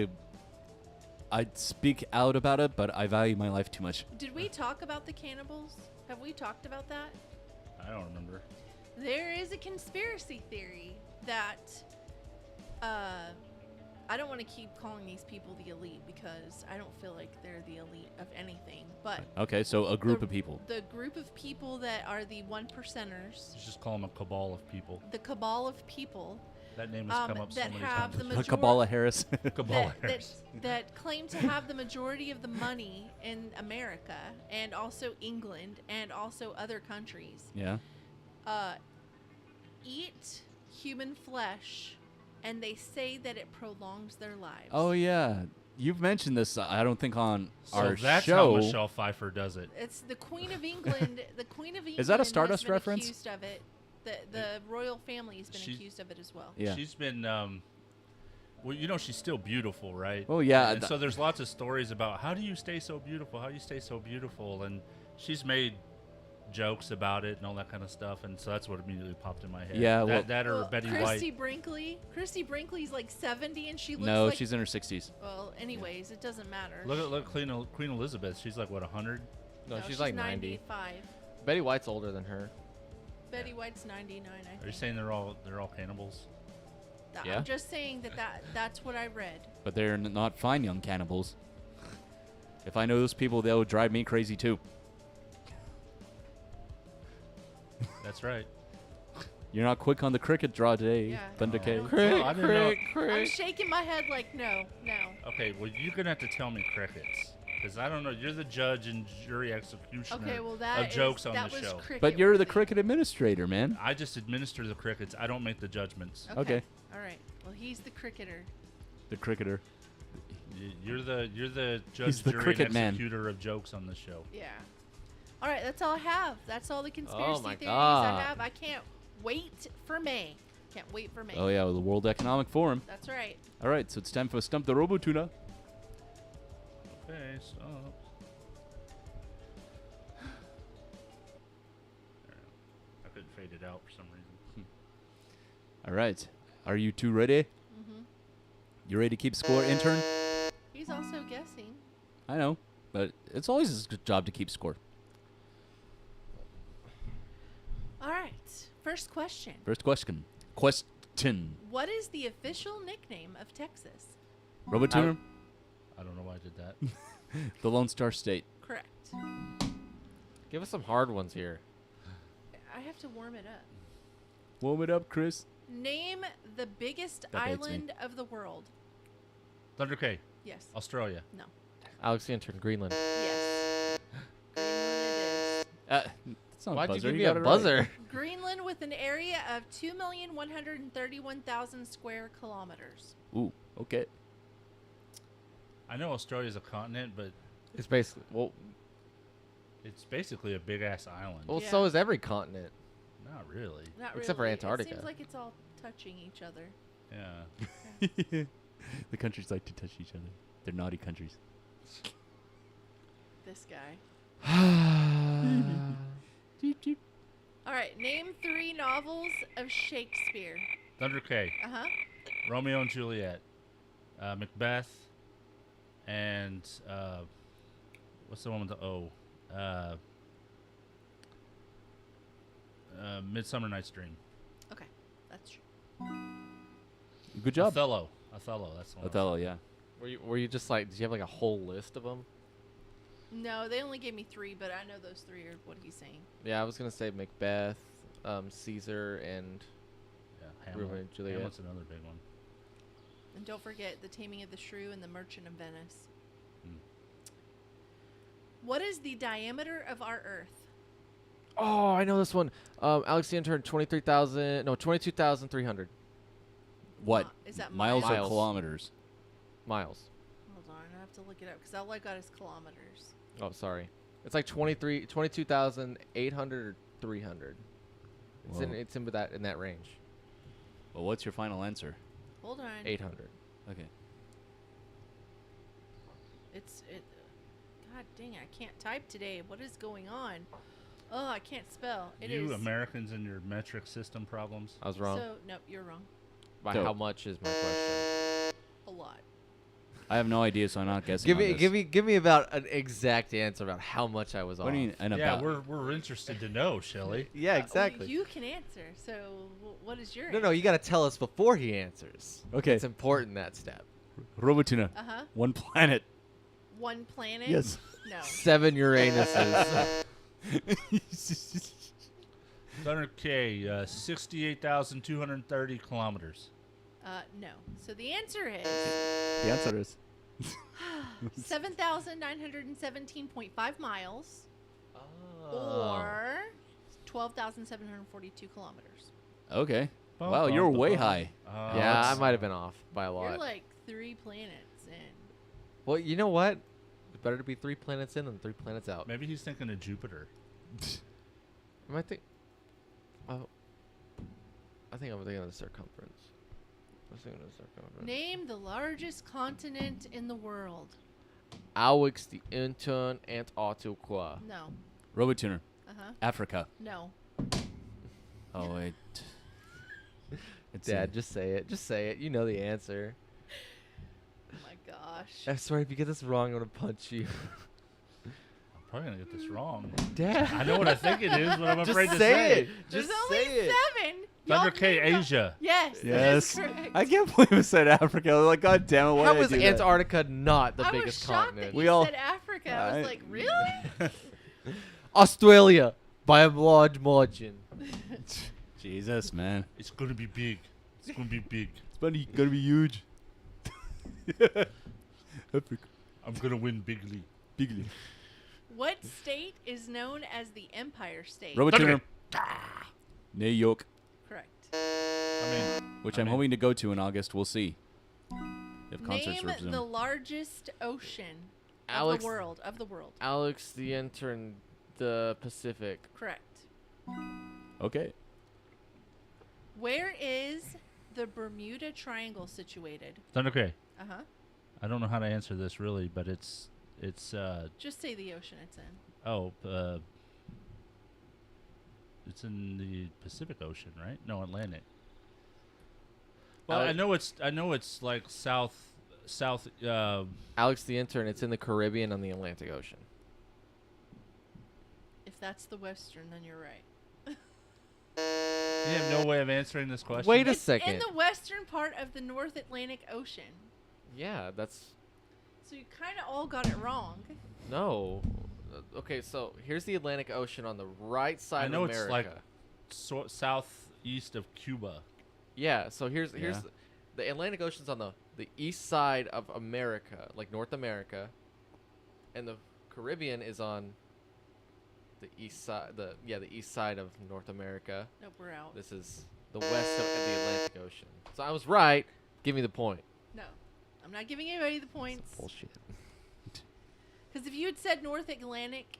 about it, but I value my life too much. Did we talk about the cannibals? Have we talked about that? I don't remember. There is a conspiracy theory that I don't want to keep calling these people the elite because I don't feel like they're the elite of anything. But Okay, so a group the- of people. The group of people that are the 1%ers, Let's just call them a cabal of people. the cabal of people That name has come up so that many have times. the majority Kabbalah Harris. Kabbalah that, Harris. that claim to have the majority of the money in America and also England and also other countries Yeah. eat human flesh, and they say that it prolongs their lives. Oh yeah, you've mentioned this. I don't think on So our that's show. how Michelle Pfeiffer does it. It's the Queen of England. The Queen of England Is that a has Stardust been reference? Accused of it. The royal family has been She- accused of it as well. Yeah. She's been, well, you know, she's still beautiful, right? Oh, yeah, And so there's lots of stories about how do you stay so beautiful? How do you stay so beautiful? And she's made jokes about it and all that kind of stuff. And so that's what immediately popped in my head. Yeah, well- that or Betty Christy White. Brinkley. Christy Brinkley's like 70, and she looks No, like. she's in her 60s. Well, anyways, it doesn't matter. Look, Queen Elizabeth. She's like what, 100? No, she's like 90. 95. Betty White's older than her. Betty White's 99, I think. Are you saying they're all cannibals? Yeah. I'm just saying that's what I read. But they're not fine young cannibals. If I know those people, they'll drive me crazy too. That's right. You're not quick on the cricket draw today, Yeah, Thunder I K. don't Well, I didn't know- I'm shaking my head like no. Okay, well, you're going to have to tell me crickets. Because I don't know. You're the judge and jury executioner Okay, well, that of is- jokes on that the was show. cricket But you're the worthy. cricket administrator, man. I just administer the crickets. I don't make the judgments. Okay. All right. Well, he's the cricketer. The cricketer. You're the judge, He's the jury, cricket and man. executor of jokes on the show. Yeah. All right. That's all I have. That's all the conspiracy my theories God. I have. I can't wait for May. Can't wait for May. Oh yeah, the World Economic Forum. That's right. All right, so it's time for Stump the Robotuna. Okay, so. I couldn't fade it out for some reason. All right, are you two ready? Mm-hmm. You ready to keep score, intern? He's also guessing. I know, but it's always his job to keep score. All right. First question. First question. Question. What is the official nickname of Texas? Robotuner? I don't know why I did that. The Lone Star State. Correct. Give us some hard ones here. I have to warm it up. Warm it up, Chris. Name the biggest That dates me. island of the world. Thunder K. Yes. Australia. No. Alex the intern, Greenland. Yes. Greenland That's not Why'd a you buzzer. give me got a it right. buzzer? is. Greenland with an area of 2,131,000 square kilometers. Ooh, okay. I know Australia's a continent, but It's basically it's basically a big ass island. well, Yeah. so is every continent. Not really. Not Except for really. Antarctica. It seems like it's all touching each other. Yeah. The countries like to touch each other. They're naughty countries. This guy. All right. Name 3 novels of Shakespeare. Thunder K. Uh-huh. Romeo and Juliet. Macbeth. And what's the one with the O? Midsummer Night's Dream. Okay. That's true. Good job. Othello. That's the one. Othello, yeah. Were you just like? Did you have like a whole list of them? No, they only gave me 3, but I know those 3 are what he's saying. Yeah, I was gonna say Macbeth, Caesar, and Yeah, Romeo Hamlet. and Juliet. Hamlet's another big one. And don't forget The Taming of the Shrew and The Merchant of Venice. Hmm. What is the diameter of our Earth? Oh, I know this one. Alex the intern, 22,300 What? Is that miles or miles? kilometers? miles. Hold on, I have to look it up because all I got is kilometers. Oh, sorry. It's like 22,800 or 300. Whoa. It's in that range. Well, what's your final answer? Hold on. 800. Okay. God dang it! I can't type today. What is going on? Oh, I can't spell. It is You Americans and your metric system problems. I was wrong. So nope, you're wrong. By Dope. how much is my question? A lot. I have no idea, so I'm not guessing. Give on me, this. give me about an exact answer about how much I was off. What do you mean? And Yeah, about? we're interested to know, Shelley. Yeah, Well, exactly. you can answer. So what is your No, you got to tell us before he answers. Okay. It's important that step. Robotuna. Uh-huh. One planet. One planet? Yes. No. 7 Uranuses. Thunder K, 68,230 kilometers. No. So the answer is The answer is 7,917.5 miles or 12,742 kilometers. okay. Bum, Wow, bum, you're bum, way bum. high. Yeah, I might have been off by a lot. You're like 3 planets in. Well, you know what? It's better to be 3 planets in than 3 planets out. Maybe he's thinking of Jupiter. I think. Oh, I think I'm thinking of the circumference. I was thinking of the circumference. Name the largest continent in the world. Alex the intern Antarctica. No. Robotuner. Uh-huh. Africa. No. Oh, wait. It's Dad, just say it. Just say it. You know the answer. Oh my gosh. I swear, if you get this wrong, I'm gonna punch you. I'm probably going to get this wrong. Dad. I know what I think it is, but I'm Just afraid to say say it. There's Just only say it. 7. Thunder Y'all K, named them. Asia. Yes. yes. That is correct. I can't believe I said Africa. I was like, God damn it. Why How did I was do that? Antarctica not the I biggest was shocked continent? that We you all- said Africa. I was like, really? Australia, by a large margin. Jesus, man. It's going to be big. It's going to be big. It's gonna be huge. Africa. I'm going to win bigly. Bigly. What state is known as the Empire State? Robotuner. New York, Correct. I mean, which I'm hoping to go to in August. We'll see. If concerts Name resume. the largest ocean of Alex- the world. Of the world. Alex the intern, the Pacific. Correct. Okay. Where is the Bermuda Triangle situated? Thunder K. Uh-huh. I don't know how to answer this really, but it's Just say the ocean it's in. it's in the Pacific Ocean, right? No, Atlantic. Well, Alex- I know it's like south. Alex the intern, it's in the Caribbean and the Atlantic Ocean. If that's the western, then you're right. You have no way of answering this question. Wait a It's second. in the western part of the North Atlantic Ocean. Yeah, that's So you kind of all got it wrong. no. Okay, so here's the Atlantic Ocean on the right side I know of it's America. like southeast of Cuba. Yeah, so here's Yeah. the Atlantic Ocean's on the east side of America, like North America, and the Caribbean is on the east side. The east side of North America. Nope, we're out. This is the west of the Atlantic Ocean. So I was right. Give me the point. No, I'm not giving anybody the points. Bullshit. Because if you had said North Atlantic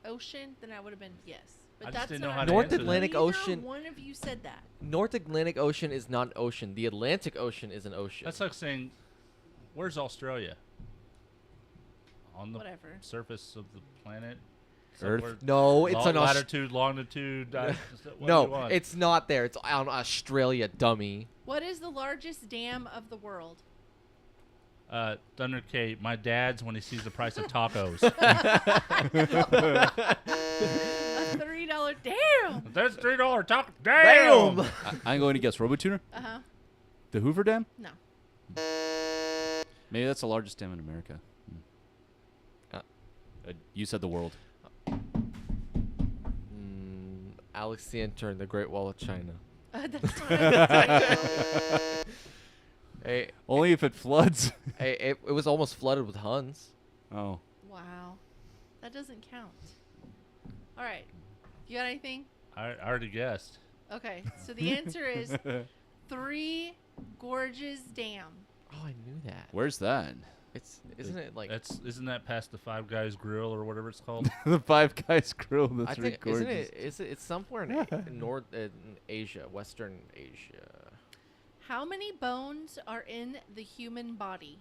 Ocean, then I would have been yes. But I just that's didn't know not how to North answer that. Atlantic Neither Ocean. One of you said that. North Atlantic Ocean is not an ocean. The Atlantic Ocean is an ocean. That's like saying, where's Australia? On the Whatever. surface of the planet? Earth? Somewhere- No, it's an latitude, longitude. what do you No, want? it's not there. It's on Australia, dummy. What is the largest dam of the world? Thunder K. My dad's when he sees the price of tacos. A $3 damn. That's $3 taco. Damn. I'm going to guess Robotuner. Uh-huh. The Hoover Dam. No. Maybe that's the largest dam in America. You said the world. Alex the intern, the Great Wall of China. That's not Hey, Only if it floods. hey, it was almost flooded with Huns. Oh. Wow. That doesn't count. All right. You got anything? I already guessed. Okay. So the answer is Three Gorges Dam. Oh, I knew that. Where's that? Isn't it like Isn't that past the Five Guys Grill or whatever it's called? The Five Guys Grill. The I Three think Gorges. it's somewhere in in Asia, Western Asia. How many bones are in the human body?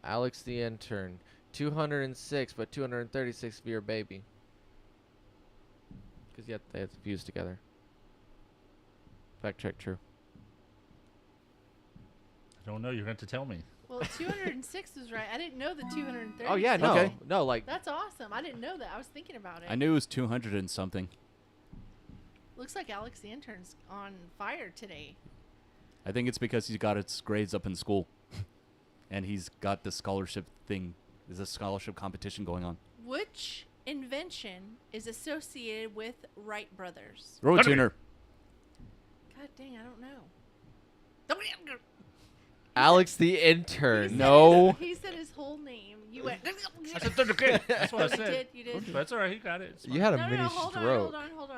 Alex the intern, 206, but 236 for your baby. Because yet they have to fuse together. Fact check true. I don't know. You're going to have to tell me. Well, 206 was right. I didn't know the 230. Oh yeah, no, Okay. no, like That's awesome. I didn't know that. I was thinking about it. I knew it was 200 and something. Looks like Alex the intern's on fire today. I think it's because he got its grades up in school. and he's got the scholarship thing. There's a scholarship competition going on. Which invention is associated with Wright brothers? Robotuner. God dang, I don't know. Alex the intern. He No. He said his whole name. You went. I said Thunder Kid. That's what I You said. did, you did. That's all right. He got it. It's You fine. had a No, mini hold stroke. on. All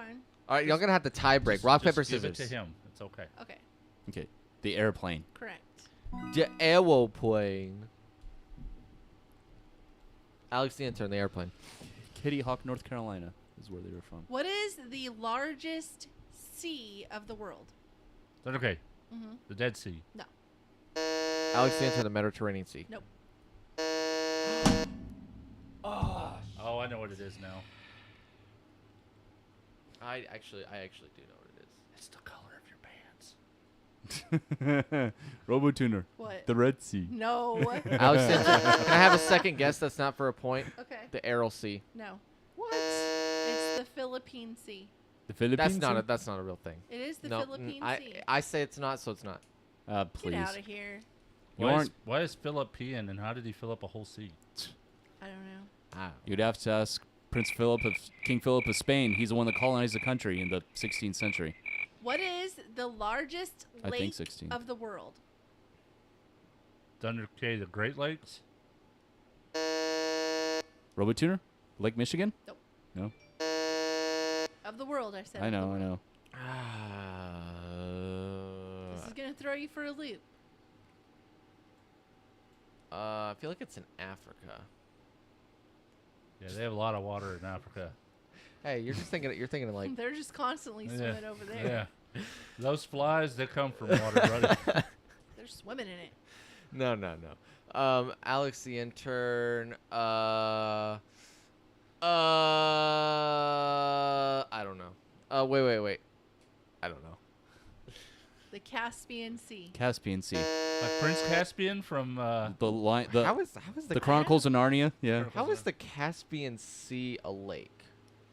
All right, y'all gonna have to tie break. Just- Rock, just paper, give scissors. it to him. It's okay. Okay, Okay. The airplane. correct. The aeroplane. Alex the intern, the airplane. Kitty Hawk, North Carolina is where they were from. What is the largest sea of the world? Thunder Kid. Mm-hmm. The Dead Sea. No. Alex the intern, the Mediterranean Sea. Nope. Oh, I know what it is now. I actually do know what it is. It's the color of your pants. Robotuner. What? The Red Sea. No. Alex the intern, can I have a second guess that's not for a point? Okay. The Aral Sea. No. What? It's the Philippine Sea. The Philippines. That's not a real thing. It is the No, Philippine Sea. I say it's not, so it's not. Please. Get out of here. Why is Philip peeing, and how did he fill up a whole sea? I don't know. You'd have to ask Prince Philip of King Philip of Spain. He's the one that colonized the country in the 16th century. What is the largest I think lake 16. of the world? Thunder Kid, the Great Lakes. Robotuner? Lake Michigan? Nope. No. Of the world, I said. I of the know. I world. know. This is gonna throw you for a loop. I feel like it's in Africa. Yeah, they have a lot of water in Africa. Hey, you're just thinking. You're thinking of like. They're just constantly swimming over there. Yeah. Those flies, they come from water, brother. They're swimming in it. No. Alex the intern. I don't know. Wait. I don't know. The Caspian Sea. Caspian Sea. Like Prince Caspian from The line. The How is the Chronicles of Narnia. Yeah. How is the Caspian Sea a lake?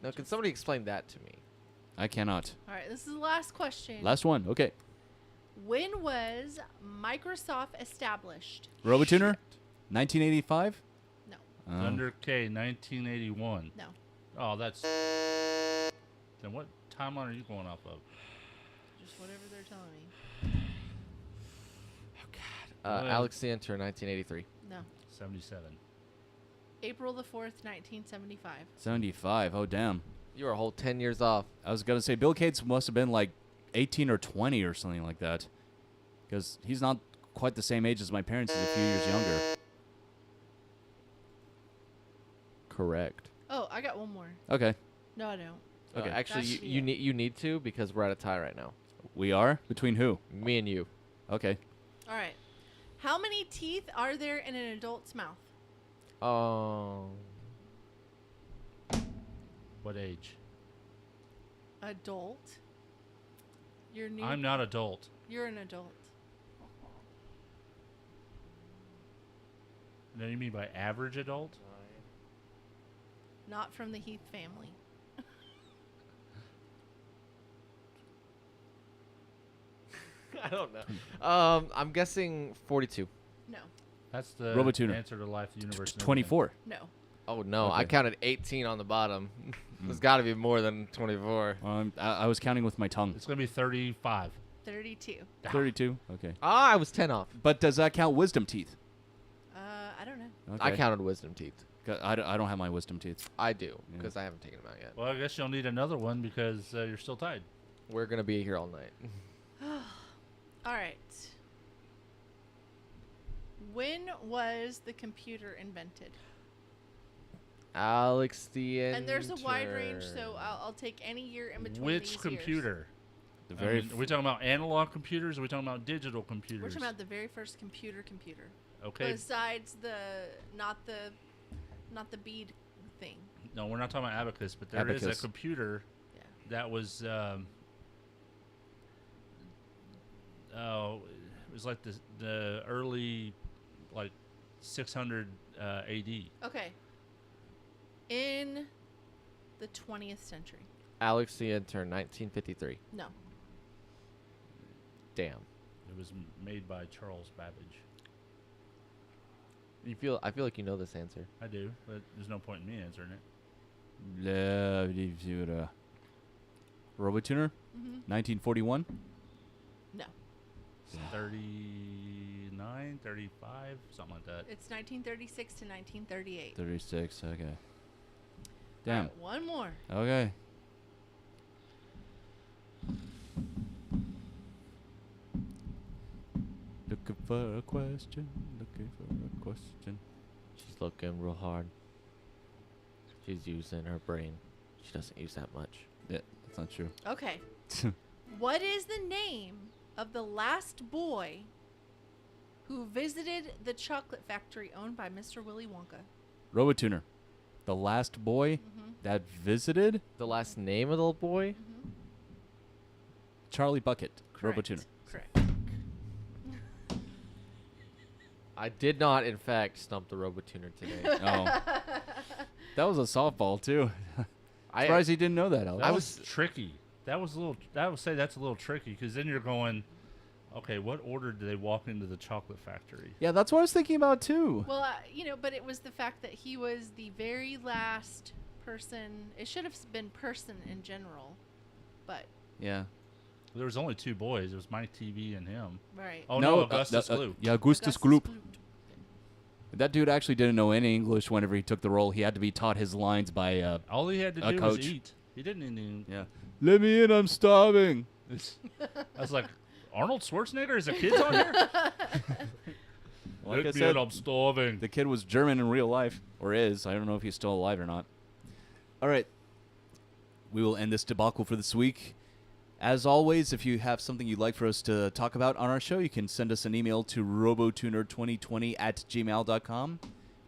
Now, can somebody explain that to me? I cannot. All right, this is the last question. Last one. Okay. When was Microsoft established? Robotuner. 1985. No. Thunder K, 1981. No. Oh, that's. Then what timeline are you going off of? Just whatever they're telling me. Alex the intern, 1983. No. 77. April the 4th, 1975. 75. Oh damn. You were a whole 10 years off. I was gonna say Bill Gates must have been like 18 or 20 or something like that, because he's not quite the same age as my parents. He's a few years younger. Correct. Oh, I got one more. Okay. No, I don't. Okay. Actually, That's you need to because we're at a tie right now. We are between who? Me and you. Okay. All right. How many teeth are there in an adult's mouth? What age? Adult. You're new. I'm not adult. You're an adult. No, you mean by average adult? Not from the Heath family. I don't know. I'm guessing 42. No. That's the Robotuner. answer to life, the universe. and 24. No. Oh no, I Okay. counted 18 on the bottom. There's got to be more than 24. I was counting with my tongue. everything. It's going to be 35. 32. 32. Okay. Ah, I was 10 off. But does that count wisdom teeth? I don't know. Okay. I counted wisdom teeth. 'Cause I don't have my wisdom teeth. I do Yeah. because I haven't taken them out yet. Well, I guess you'll need another one because you're still tied. We're gonna be here all night. All right. When was the computer invented? Alex the intern. And there's a wide range, so I'll take any year in between Which these computer? The very are we talking about analog computers or are we talking about digital years. computers? We're talking about the very first computer. Okay. Besides not the bead thing. No, we're not talking about abacus, but there is Abacus. a computer Yeah. that was. It was like the early, like 600 AD. Okay. In the 20th century. Alex the intern, 1953. No. Damn. It was made by Charles Babbage. I feel like you know this answer. I do, but there's no point in me answering it. RoboTuner? Mhm. 1941? No. 39, 35, something like that. It's 1936 to 1938. 36, okay. All Damn. right, one more. Okay. Looking for a question. Looking for a question. She's looking real hard. She's using her brain. She doesn't use that much. Yeah, that's not true. Okay. What is the name of the last boy who visited the chocolate factory owned by Mr. Willy Wonka? RoboTuner. The last boy that visited? The last name of the little boy? Charlie Bucket. Correct. RoboTuner. Correct. I did not, in fact, stump the RoboTuner today. Oh. That was a softball, too. Surprised he didn't know that, Alex. That was tricky. That was a little. I would say that's a little tricky because then you're going, okay, what order do they walk into the chocolate factory? Yeah, that's what I was thinking about, too. Well, but it was the fact that he was the very last person. It should have been person in general, but Yeah. There was only two boys. It was Mike TV and him. right. Oh no, Augustus Gloop. Yeah, Augustus Gloop. That dude actually didn't know any English whenever he took the role. He had to be taught his lines by All he had to a do coach. was eat. He didn't even. Yeah. Let me in, I'm starving. I was like, Arnold Schwarzenegger is a kid on here? Like I Let me said, in, I'm starving. the kid was German in real life, or is. I don't know if he's still alive or not. All right. We will end this debacle for this week. As always, if you have something you'd like for us to talk about on our show, you can send us an email to robotuner2020@gmail.com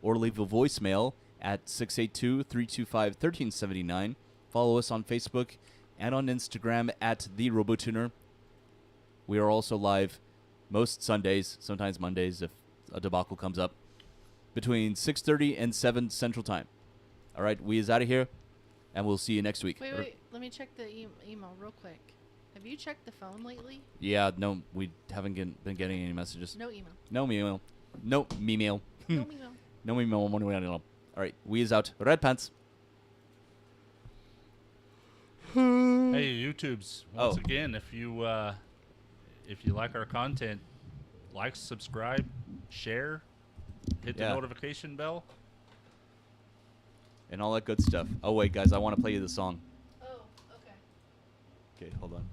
or leave a voicemail at 682-325-1379. Follow us on Facebook and on Instagram at The Robotuner. We are also live most Sundays, sometimes Mondays if a debacle comes up, between 6:30 and 7 Central Time. All right, we is out of here, and we'll see you next week. Wait. Let me check the email real quick. Have you checked the phone lately? Yeah, no, we haven't been getting any messages. No email. No email. No email. No email. No email. All right, we is out. Red pants. Hey, YouTubes. Once again, if you like our content, like, subscribe, share, hit the notification bell, And all that good stuff. Oh, wait, guys, I want to play you the song. Oh, okay. Okay, hold on.